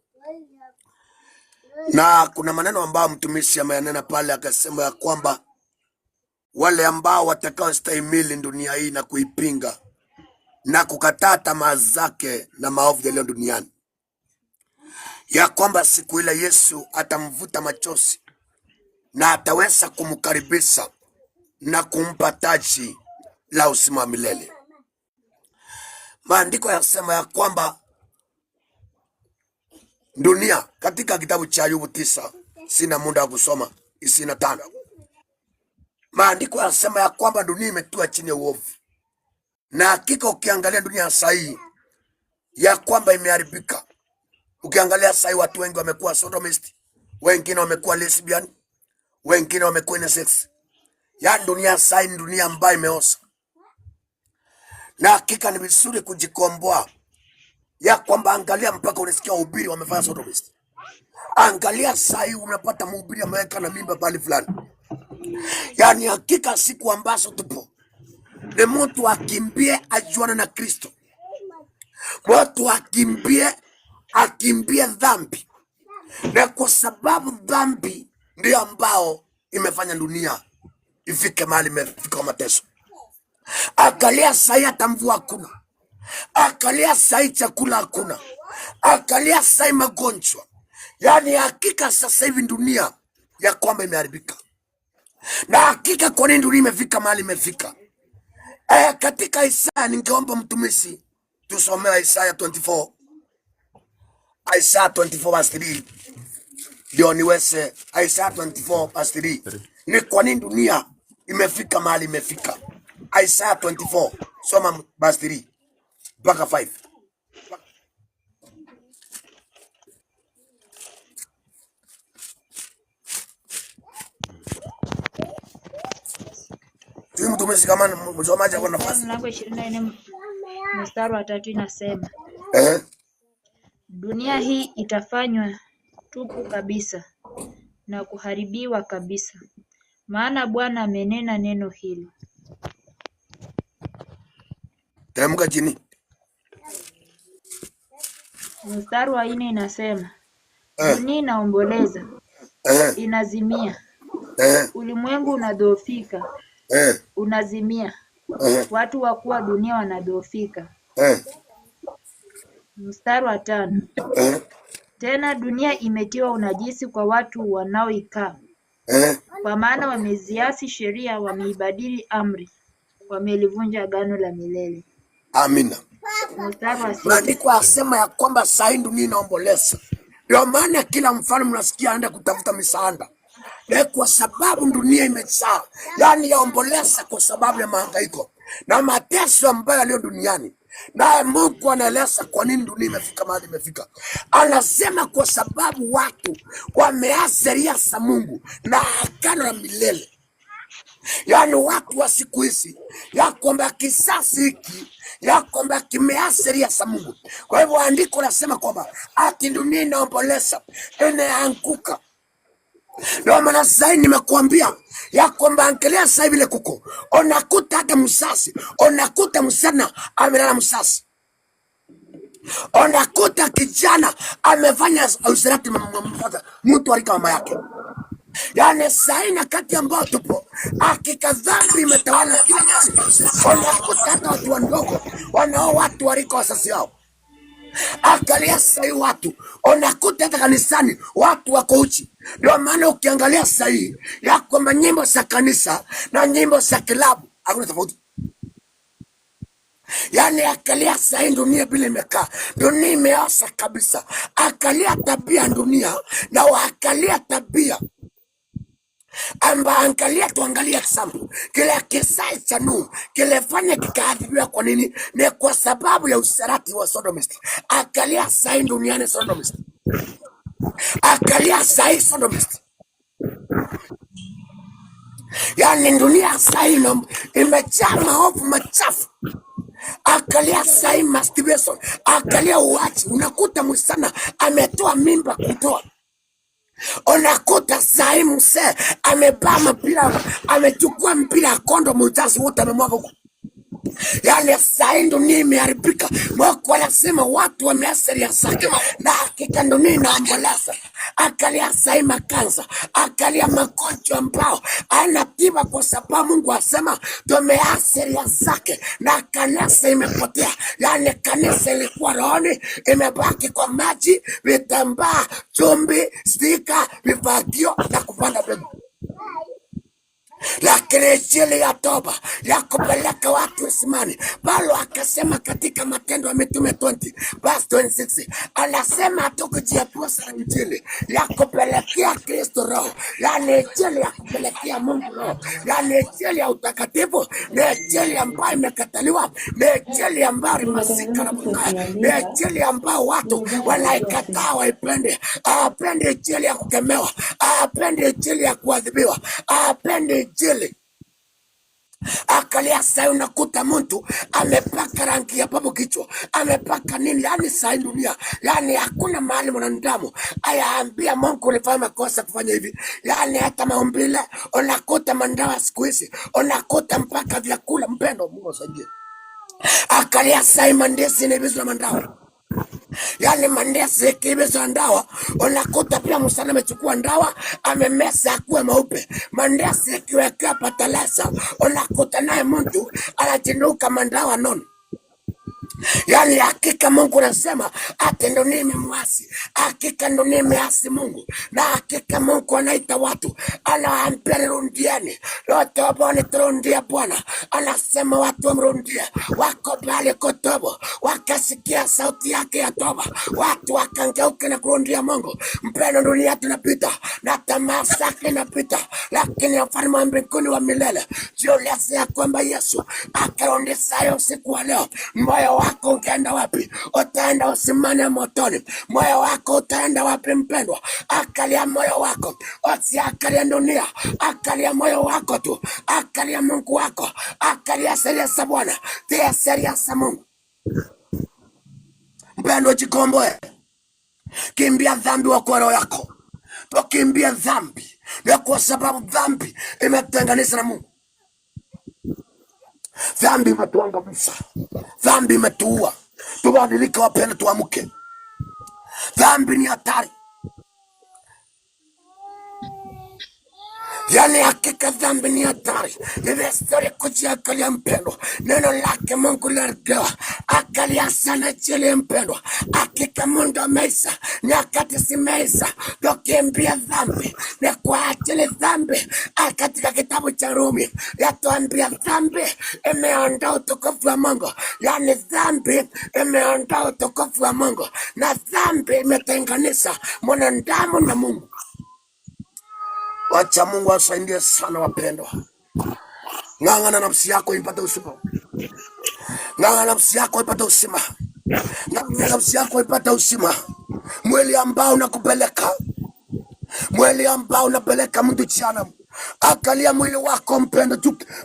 Na kuna maneno ambayo mtumishi ameyanena pale, akasema ya kwamba wale ambao watakao stahimili dunia hii na kuipinga na kukataa tamaa zake na maovu yaliyo duniani, ya kwamba siku ile Yesu atamvuta machozi na ataweza kumkaribisha na kumpa taji la uzima wa milele. Maandiko yanasema ya kwamba dunia, katika kitabu cha Ayubu 9, sina muda wa kusoma 25. Maandiko yanasema ya kwamba dunia imetua chini ya uovu, na hakika ukiangalia dunia sasa hii ya kwamba imeharibika. Ukiangalia sasa hii watu wengi wamekuwa sodomist, wengine wamekuwa lesbian, wengine wamekuwa na sex. Ya dunia sasa ni dunia ambayo imeosa. Na hakika ni vizuri kujikomboa, ya kwamba angalia mpaka unasikia uhubiri wamefanya sodomist. Angalia sasa hii unapata mhubiri ameweka na mimba bali fulani. Yani hakika siku ambazo tupo ni mtu akimbie ajuane na Kristo. Mtu akimbie dhambi. Na kwa sababu dhambi ndio ambao imefanya dunia ifike mahali imefika mateso. Angalia sasa hata mvua hakuna. Angalia sasa chakula hakuna. Angalia sasa magonjwa. Yani hakika sasa hivi dunia ya kwamba imeharibika. Na hakika kwa nini dunia imefika mahali imefika? Katika Isaya, ningeomba mtumishi tusomee Isaya 24. Isaya 24 verse 3. Ndio niweze Isaya 24 verse 3. Ni kwa nini dunia imefika mahali imefika? Isaya 24, soma verse 3 mpaka 5. Mtumishi kama msomaji kwa nafasi. Mlango 24 mstari wa 3 inasema, dunia hii itafanywa tupu kabisa na kuharibiwa kabisa, maana Bwana amenena neno hili. Teremka chini. Mstari wa 4 inasema, dunia inaomboleza, inazimia, ulimwengu unadhoofika, unazimia, watu wakuu wa dunia wanadhoofika. Mstari wa 5, tena dunia imetiwa unajisi kwa watu wanaoikaa, kwa maana wameziasi sheria, wameibadili amri, wamelivunja agano la milele. Amina. Mstari wa 6, maandiko yasema ya kwamba sasa dunia inaomboleza, Ndio maana kila mfalme mnasikia aende kutafuta misaada. Kwa sababu dunia imejaa, yani yaomboleza kwa sababu ya mahangaiko na mateso ambayo yaliyo duniani. Naye Mungu anaeleza kwa nini dunia imefika mahali imefika. Anasema kwa sababu watu wameacha za Mungu na agano la milele. Yani watu wa siku hizi ya kwamba kisasi hiki ya kwamba kimeacha za Mungu. Kwa hivyo andiko nasema kwamba ati dunia inaomboleza, inaanguka. Ndio maana sasa nimekuambia ya kwamba angalia sasa vile kuko. Unakuta hata msasi, unakuta msichana amelala msasi. Unakuta kijana amefanya usherati mtu alika mama yake. Yani sasa na kati ambao tupo, hakika dhambi imetawala kila kitu. Unakuta hata watu wadogo wanao watu walika wasasi wao. Angalia sasa watu, unakuta hata kanisani watu wako uchi. Ndio maana ukiangalia sasa ya kwamba nyimbo za kanisa na nyimbo za kilabu hakuna tofauti. Yani angalia sasa dunia bila imekaa. Dunia imeosa kabisa. Angalia tabia dunia na waangalia tabia. Angalia tuangalia example. Kile kisai cha Nuhu kilifanya kikaadhibiwa kwa nini? Ni kwa sababu ya usherati wa sodomist. Angalia sasa duniani sodomist. Angalia sasa sodomist. Yani dunia sasa imejaa maovu machafu. Angalia sasa masturbation. Angalia uachi. Unakuta msichana ametoa mimba kutoa. Unakuta sasa mzee amebaa mpira, amechukua mpira kondo mzazi wote amemwaga huko. Yani sasa dunia imeharibika. Mungu anasema watu wameacha zake na hakika dunia inaomboleza. Angalia sasa makansa, angalia magonjwa ambao anatiba kwa sababu Mungu asema tumeacha zake na kanisa imepotea. Yani kanisa ilikuwa rohoni imebaki kwa maji, vitambaa, chumvi, stika, vifagio na kupanda mbegu. Lakini injili ya toba ya kupeleka watu isimani, Paulo akasema katika Matendo ya Mitume 20 verse 26, anasema hatukujiepusha na injili ya kupelekea Kristo roho, yani injili ya kupelekea Mungu roho, yani injili ya utakatifu, ni injili ambayo imekataliwa, ni injili ambayo imesikika na Mungu, ni injili ambayo watu wanaikataa waipende. Apende injili ya kukemewa, apende injili ya kuadhibiwa, apende injili. Angalia sasa unakuta mtu amepaka rangi ya papo kichwa, amepaka nini? Yani sasa dunia, yani hakuna mahali mwanadamu ayaambia Mungu ulifanya makosa kufanya hivi. Yani hata maumbile unakuta mandawa siku hizi, unakuta mpaka vyakula. Mpendo, Mungu asaidie. Angalia sasa mandesi ni vizu na mandawa. Yani mandesi kibisa ndawa, unakuta pia msana amechukua ndawa amemesa akuwe maupe. Mandesi kiwekea patalasa, unakuta naye mtu anajinuka mandawa nono. Yani hakika Mungu anasema ati ndo nimemwasi, hakika ndo nimeasi Mungu, na hakika Mungu anaita watu, anawaambia rundieni, lotoboni turundia Bwana. Anasema watu wamrundie, wako pale kotobo, wakasikia sauti yake ya toba, watu wakangeuka na kurundia Mungu. Mpendo, dunia tunapita na tamaa zake inapita, lakini ufalme wa mbinguni wa milele. Jiulize ya kwamba Yesu akarudisha hayo usiku wa leo, moyo wako utaenda wapi? Utaenda usimane motoni. Moyo wako utaenda wapi mpendwa? Angalia moyo wako, usiangalie dunia. Angalia moyo wako tu, angalia Mungu wako, angalia sheria za Bwana, tia sheria za Mungu. Mpendwa, jikomboe, kimbia dhambi kwa roho yako. Tukimbia dhambi na kwa sababu dhambi imetenganisha na Mungu. Dhambi imetuangamiza, dhambi imetuua. Tubadilike wapenda, tuamke. Dhambi ni hatari. Yani hakika dhambi ni hatari. Ile story kujiangalia mpendwa, neno lake Mungu largewa, angalia sana jele mpendwa. Hakika Mungu ameisa, nyakati zimeisa, tukimbia dhambi na kwa ajili dhambi. Katika kitabu kitabu cha Rumi yatuambia dhambi imeondoa utukufu wa Mungu. Yani dhambi imeondoa utukufu wa Mungu, na dhambi imetenganisha mwanadamu na Mungu. Wacha Mungu asaidie sana wapendwa. Ng'ang'ana nafsi yako ipate uzima. Ng'ang'ana nafsi yako ipate uzima. Ng'ang'ana nafsi yako ipate uzima. Mwili ambao unakupeleka, mwili ambao unapeleka mtu jehanamu. Angalia mwili wako mpendwa,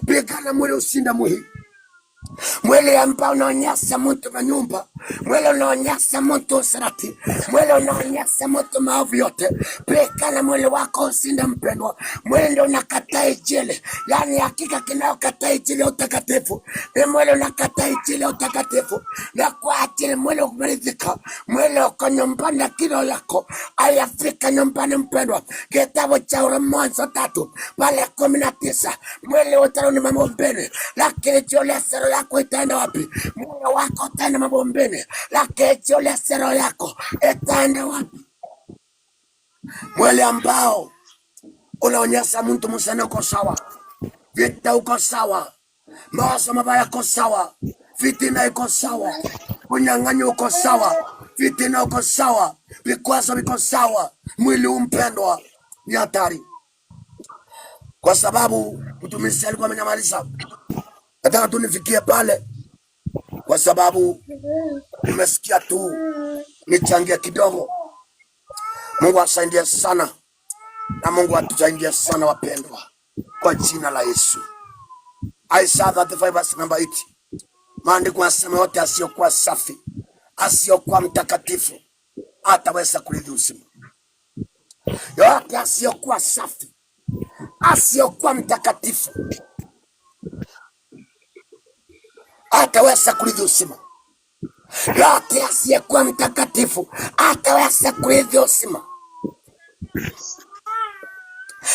pigana mwili usinda mwili. Mwili ambao unaonyesha mtu manyumba, mwili unaonyesha mtu usirati, mwili unaonyesha mtu maovu yote. Pigana mwili wako usinde mpendwa. Mwili ndio unakataa Injili. Yani hakika kinaokataa Injili ya utakatifu ni mwili unakataa Injili ya utakatifu, na kwa ajili mwili umeridhika. Mwili uko nyumbani na kilo yako hayafika nyumbani mpendwa. Kitabu cha Mwanzo 3 pale 19, mwili utarudi mavumbini, lakini jiulize roho yako itaenda wapi? Mwili wako utaenda mavumbini, lakini jiulize roho yako itaenda wapi? Mwili ambao unaonyesha mtu msana uko sawa, vita uko sawa, mawazo mabaya uko sawa, fitina iko sawa, unyang'anyi uko sawa, fitina uko sawa, vikwazo viko sawa. Mwili umpendwa ni hatari, kwa sababu mtumishi alikuwa amenyamaliza. Nataka tu nifikie pale, kwa sababu nimesikia tu nichangia kidogo. Mungu asaidie sana, na Mungu atusaidie sana wapendwa, kwa jina la Yesu. Isaiah 35 verse number 8. Maandiko yanasema yote asiyokuwa safi, asiyokuwa mtakatifu hataweza kurithi uzima. Yote asiyokuwa safi, asiyokuwa mtakatifu hataweza kurithi uzima. Yote asiyekuwa mtakatifu hataweza kurithi uzima.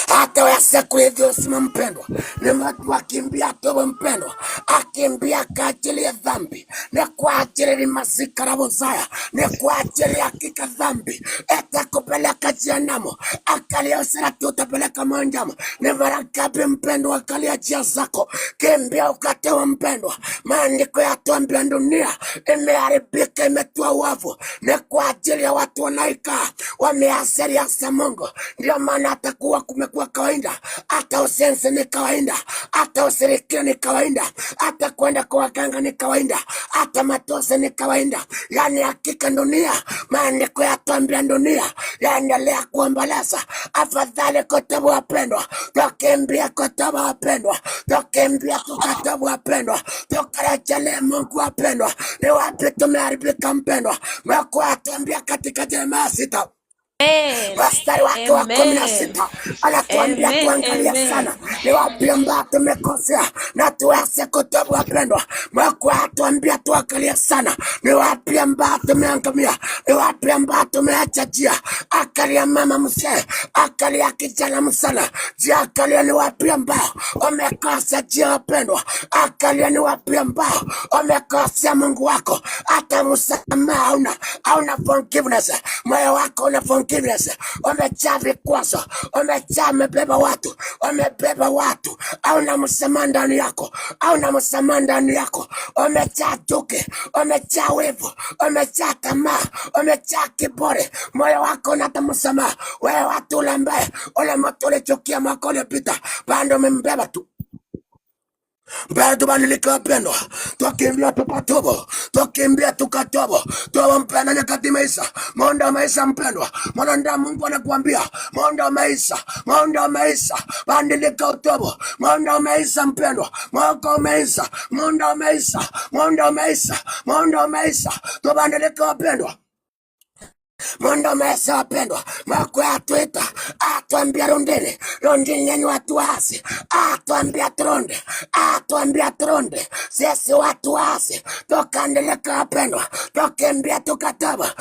Hataweza kurithi uzima mpendwa. Ni watu wakimbia toba mpendwa, akimbia kwa ajili ya dhambi, na kwa ajili ya mazikarabu zaya, na kwa ajili ya hakika dhambi itakupeleka jehanamu. Akalia usirati utapeleka manjama. Ni mara ngapi mpendwa akalia njia zako, kimbia ukatoa mpendwa. Maandiko yatuambia dunia imeharibika, imetoa wavu, na kwa ajili ya watu wanaika wameasiria za Mungu. Ndio maana atakuwa kumekuwa kawaida, hata usenzi ni kawaida, hata usirikio ni kawaida, hata kwenda kwa waganga ni kawaida, hata matosi ni kawaida. Yani hakika dunia, maandiko yatuambia dunia yaendelea kuomboleza. Afadhali kutubu wapendwa, tukimbia kutubu wapendwa, tukimbia tukatubu wapendwa, tukarejelee Mungu wapendwa. Ni wapi tumeharibika mpendwa? Mungu atuambia katika Yeremia 6 mstari wake wa 16 anatuambia tuangalie sana ni wapi ambao tumekosea na tuweze kutubu wapendwa. Mungu atuambia tuangalie sana ni wapi ambao tumeangamia, ni wapi ambao tumeacha njia. Akalia mama mzee, akalia kijana msana, akalia ni wapi ambao umekosa njia wapendwa. Akalia ni wapi ambao umekosa Mungu wako, hata msamaha hauna forgiveness, moyo wako una forgiveness. Umejaa vikwazo, umejaa umebeba watu, hauna msamaha ndani yako, hauna msamaha ndani yako. Umejaa chuki, umejaa wivu, umejaa tamaa, umejaa kiburi, moyo wako unataka msamaha. Wewe watu ule ambaye ule mtu ulichukia mwaka uliopita, bado umembeba tu. Mbele tubadilike wapendwa, tukimbia tukatubu, tukimbia tukatubu. Tuwa mpendwa nyakati maisha, maondo maisha mpendwa. Mwanadamu Mungu anakuambia, maondo maisha, badilika utubu. Maondo maisha mpendwa, maondo maisha, tubadilike wapendwa. Mondo mesa wapendwa, Mungu atuita, atuambia rondini nyinyi watu waasi, atuambia turonde, sisi watu waasi, tukaendeleka wapendwa, tukimbia tukataba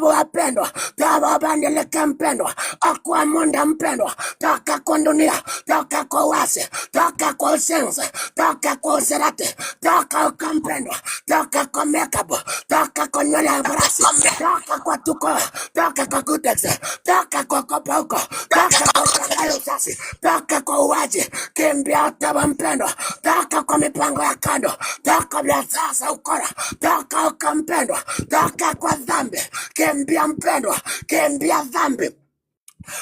wapendwa, tababandilika mpendwa, akwa munda mpendwa, toka kwa dunia, toka kwa wasi, toka kwa usenzi, toka kwa usirati, toka kwa mpendwa, toka kwa makeup, toka kwa nywele ya farasi, toka kwa tuko, toka kwa kutex, toka kwa kopauko, toka kwa kangalu sasa. uasi, toka kwa uwaji, kimbia utawa mpendwa, toka kwa mipango ya kando, toka biashara za ukora, toka ukampendwa, toka kwa dhambi, kimbia mpendwa, kimbia dhambi.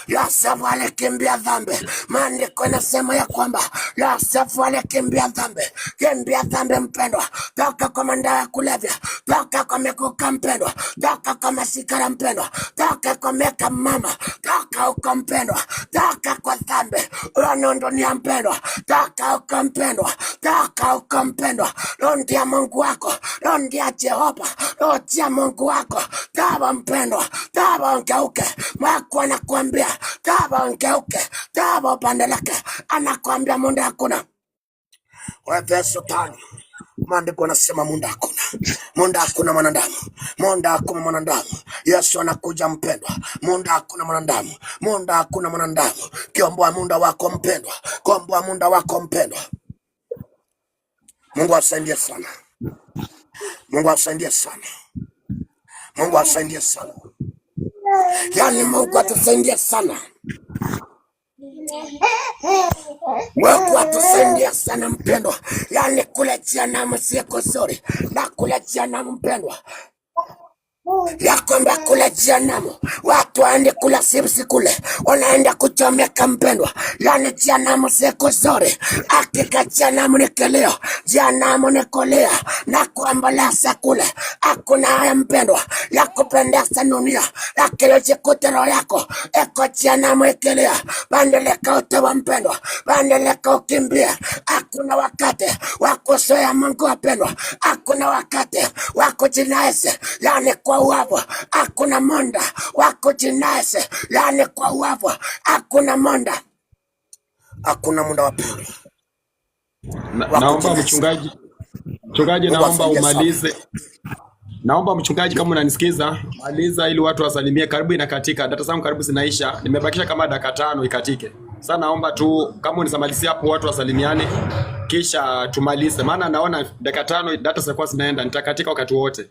Yosefu alikimbia dhambi. Maandiko yanasema ya kwamba Yosefu alikimbia dhambi. Kimbia dhambi mpendwa, toka kwa madawa ya kulevya, toka kwa mikuka mpendwa, toka kwa masikara mpendwa, toka kwa meka mama, toka huko mpendwa, toka kwa dhambi unondonia mpendwa, toka huko mpendwa, toka huko mpendwa. Rondia Mungu wako, rondia Jehova, rondia Mungu wako, taba mpendwa, taba ongeuke. Mwako anakuambia taba ongeuke, taba upande lake, anakuambia muda hakuna. Waefeso 5 maandiko yanasema muda hakuna, muda hakuna mwanadamu, muda hakuna mwanadamu. Yesu anakuja mpendwa, muda hakuna mwanadamu, muda hakuna mwanadamu. Kiomboa muda wako mpendwa, komboa muda wako mpendwa. Mungu asaidie sana, Mungu asaidie sana, Mungu asaidie sana. Yani Mungu atusaidie sana, Mungu atusaidie sana mpendwa. Yani kule jehanamu si kuzuri, na kule jehanamu mpendwa ya kwamba kule jehanamu watu waende kula sipsi kule, wanaenda kuchomeka mpendwa. Yani jehanamu si kuzuri, hakika jehanamu ni kilio, jehanamu ni kulia na kuomboleza kule. Hakuna haya mpendwa ya kupendeza dunia, lakini jikute roho yako eko jehanamu ikilia. Bandeleka utawa mpendwa, bandeleka ukimbia. Hakuna wakati wa kuzoea Mungu wapendwa, hakuna wakati wa kujinasi yani kwa uwavu, hakuna muda wa kujinasi yani kwa uwavu, hakuna muda, hakuna muda wapendwa. Naomba mchungaji, naomba umalize. Naomba mchungaji, kama unanisikiza, maliza ili watu wasalimie. Karibu inakatika, data zangu karibu zinaisha, nimebakisha kama dakika 5 ikatike. Sasa naomba tu kama unisamalizia hapo watu wasalimiane kisha tumalize, maana naona dakika 5 data zitakuwa zinaenda, nitakatika wakati wote.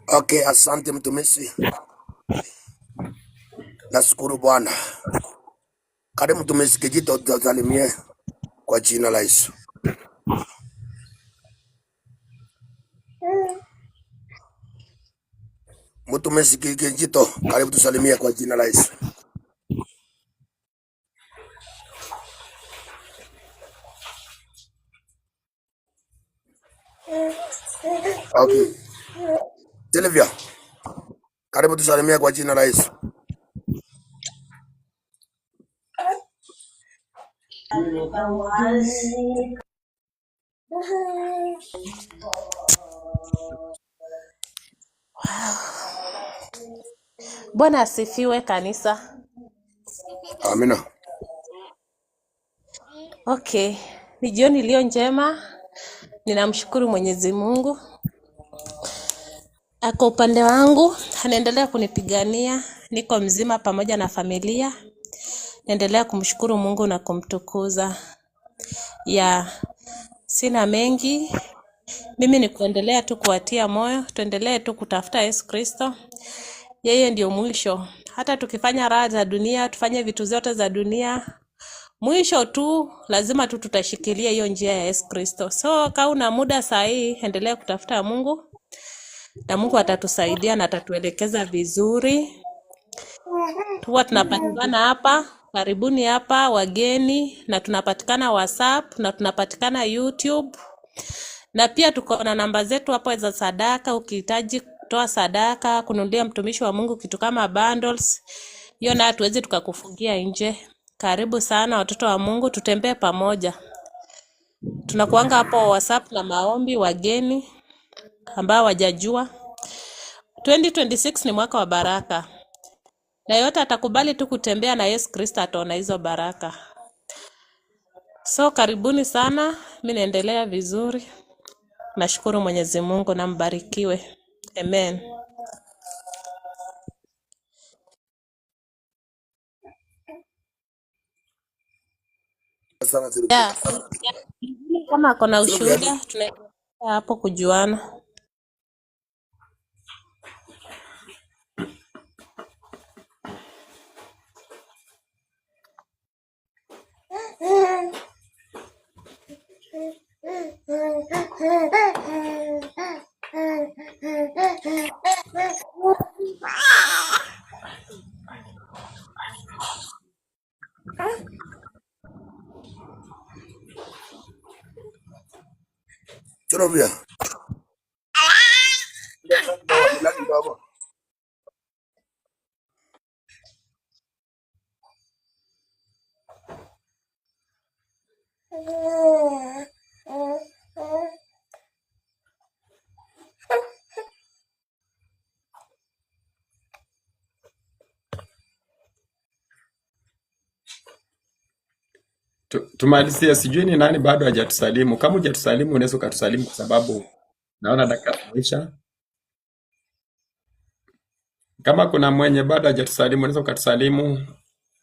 Okay, asante mtumishi. Nashukuru Bwana. Karibu mtumishi Kijito, tusalimie kwa jina la Yesu. Mtumishi Kijito, karibu tusalimie kwa jina la Yesu. Okay. Silvia, karibu tusalimie kwa jina la Yesu. Bwana asifiwe kanisa. Amina. Okay, ni jioni iliyo njema. Ninamshukuru Mwenyezi Mungu. Kwa upande wangu anaendelea kunipigania, niko mzima pamoja na familia. Naendelea kumshukuru Mungu na kumtukuza. Sina mengi. Mimi ni kuendelea tu kuwatia moyo, tuendelee tu kutafuta Yesu Kristo. Yeye ndio mwisho. Hata tukifanya raha za dunia, tufanye vitu zote za dunia, mwisho tu lazima tu tutashikilia hiyo njia ya Yesu Kristo. So kama una muda sahihi, endelea kutafuta Mungu na Mungu atatusaidia na atatuelekeza vizuri. Tuwa tunapatikana hapa, karibuni hapa wageni, na tunapatikana WhatsApp na tunapatikana YouTube. Na pia tuko na namba zetu hapo za sadaka, ukihitaji kutoa sadaka, kununulia mtumishi wa Mungu kitu kama bundles, hiyo na hatuwezi tukakufungia nje. Karibu sana watoto wa Mungu, tutembee pamoja. Tunakuanga hapo WhatsApp na maombi wageni ambao wajajua. 2026 ni mwaka wa baraka. Na yote atakubali tu kutembea na Yesu Kristo ataona hizo baraka. So karibuni sana, mimi naendelea vizuri. Nashukuru Mwenyezi Mungu na mbarikiwe. Amen. Yeah. Kama kuna ushuhuda tunaendelea hapo kujuana. Chorovia. Milaki ndogo. Tumalizie, sijui ni nani bado hajatusalimu. Kama hujatusalimu unaweza ukatusalimu, kwa sababu naona dakika zimeisha. Kama kuna mwenye bado hajatusalimu unaweza ukatusalimu,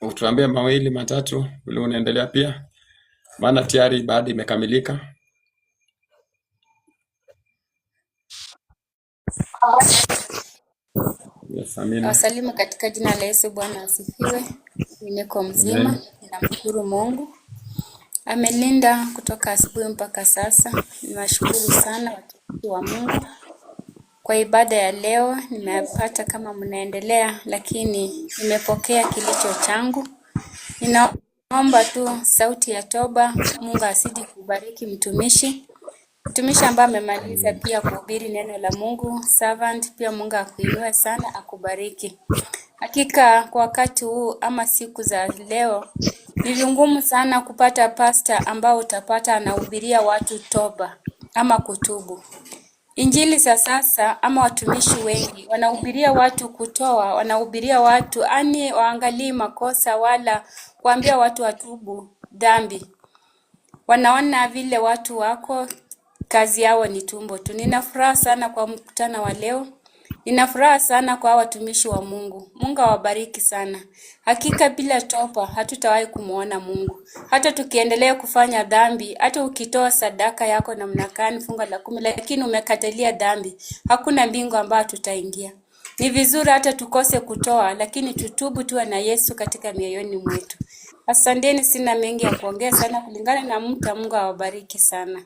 utuambie mawili matatu vile unaendelea pia, maana tayari baada imekamilika. Yes, amina. Wasalimu katika jina la Yesu. Bwana asifiwe. Niko mzima, Amen. ninamshukuru Mungu. Amelinda kutoka asubuhi mpaka sasa. Ninashukuru sana watumishi wa Mungu kwa ibada ya leo. Nimepata kama mnaendelea, lakini nimepokea kilicho changu. Ninaomba tu sauti ya toba. Mungu asidi kubariki mtumishi ambaye amemaliza pia kuhubiri neno la Mungu, servant pia. Mungu akuinue sana, akubariki. Hakika kwa wakati huu ama siku za leo ni vigumu sana kupata pasta ambao utapata anahubiria watu toba ama kutubu. Injili za sasa ama watumishi wengi wanahubiria watu kutoa, wanahubiria watu waangalie makosa wala kuambia watu watubu dhambi. Wanaona vile watu wako kazi yao ni tumbo tu. Ninafuraha sana kwa mkutano wa leo. Ninafuraha sana kwa watumishi wa Mungu. Mungu awabariki sana. Hakika bila toba hatutawahi kumuona Mungu. Hata tukiendelea kufanya dhambi, hata ukitoa sadaka yako namna gani, funga la 10, lakini umekatalia dhambi, hakuna mbingu ambayo tutaingia. Ni vizuri hata tukose kutoa, lakini tutubu tuwe na Yesu katika mioyoni mwetu. Asanteni, sina mengi ya kuongea sana kulingana na muda. Mungu awabariki sana.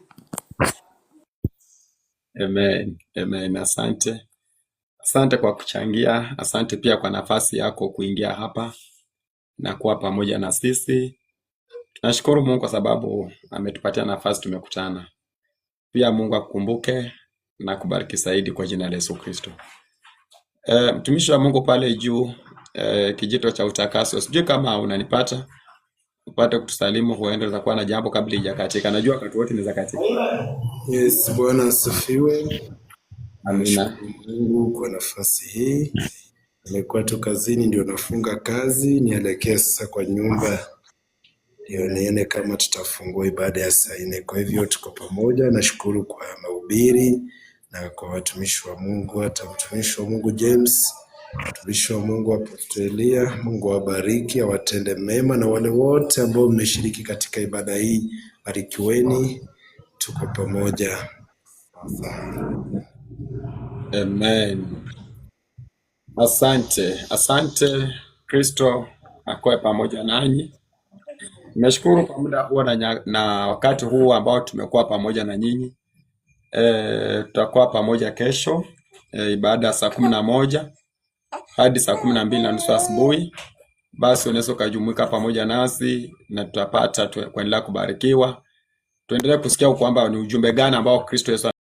Amen. Amen. Asante. Asante kwa kuchangia. Asante pia kwa nafasi yako kuingia hapa na kuwa pamoja na sisi. Tunashukuru Mungu kwa sababu ametupatia nafasi, tumekutana. Pia Mungu akukumbuke na kubariki zaidi kwa jina la Yesu Kristo. Mtumishi wa Mungu pale juu, kijito cha utakaso. Sijui kama unanipata, upate kutusalimu, huenda utakuwa na jambo kabla hajakatika. Najua wakati wote ni katika. Yes, Bwana asifiwe. Amina. Mungu kwa nafasi hii. Nimekuwa tu kazini, ndio nafunga kazi, nielekea sasa kwa nyumba ndio nione kama tutafungua ibada ya saa 4. Kwa hivyo tuko pamoja. Nashukuru kwa mahubiri na kwa watumishi wa Mungu, hata mtumishi wa Mungu James, mtumishi wa Mungu Apostolia. Mungu awabariki, awatende mema, na wale wote ambao mmeshiriki katika ibada hii, barikiweni. Tuko pamoja. Amen. Asante. Kristo akuwe pamoja nanyi. Nimeshukuru kwa muda huo na wakati huu ambao tumekuwa pamoja na nyinyi. Tutakuwa pamoja kesho, ibada saa 11 hadi saa 12:30 asubuhi. Basi unaweza ukajumuika pamoja nasi na tutapata kuendelea kubarikiwa. Tuendelee kusikia kwamba ni ujumbe gani ambao Kristo Yesu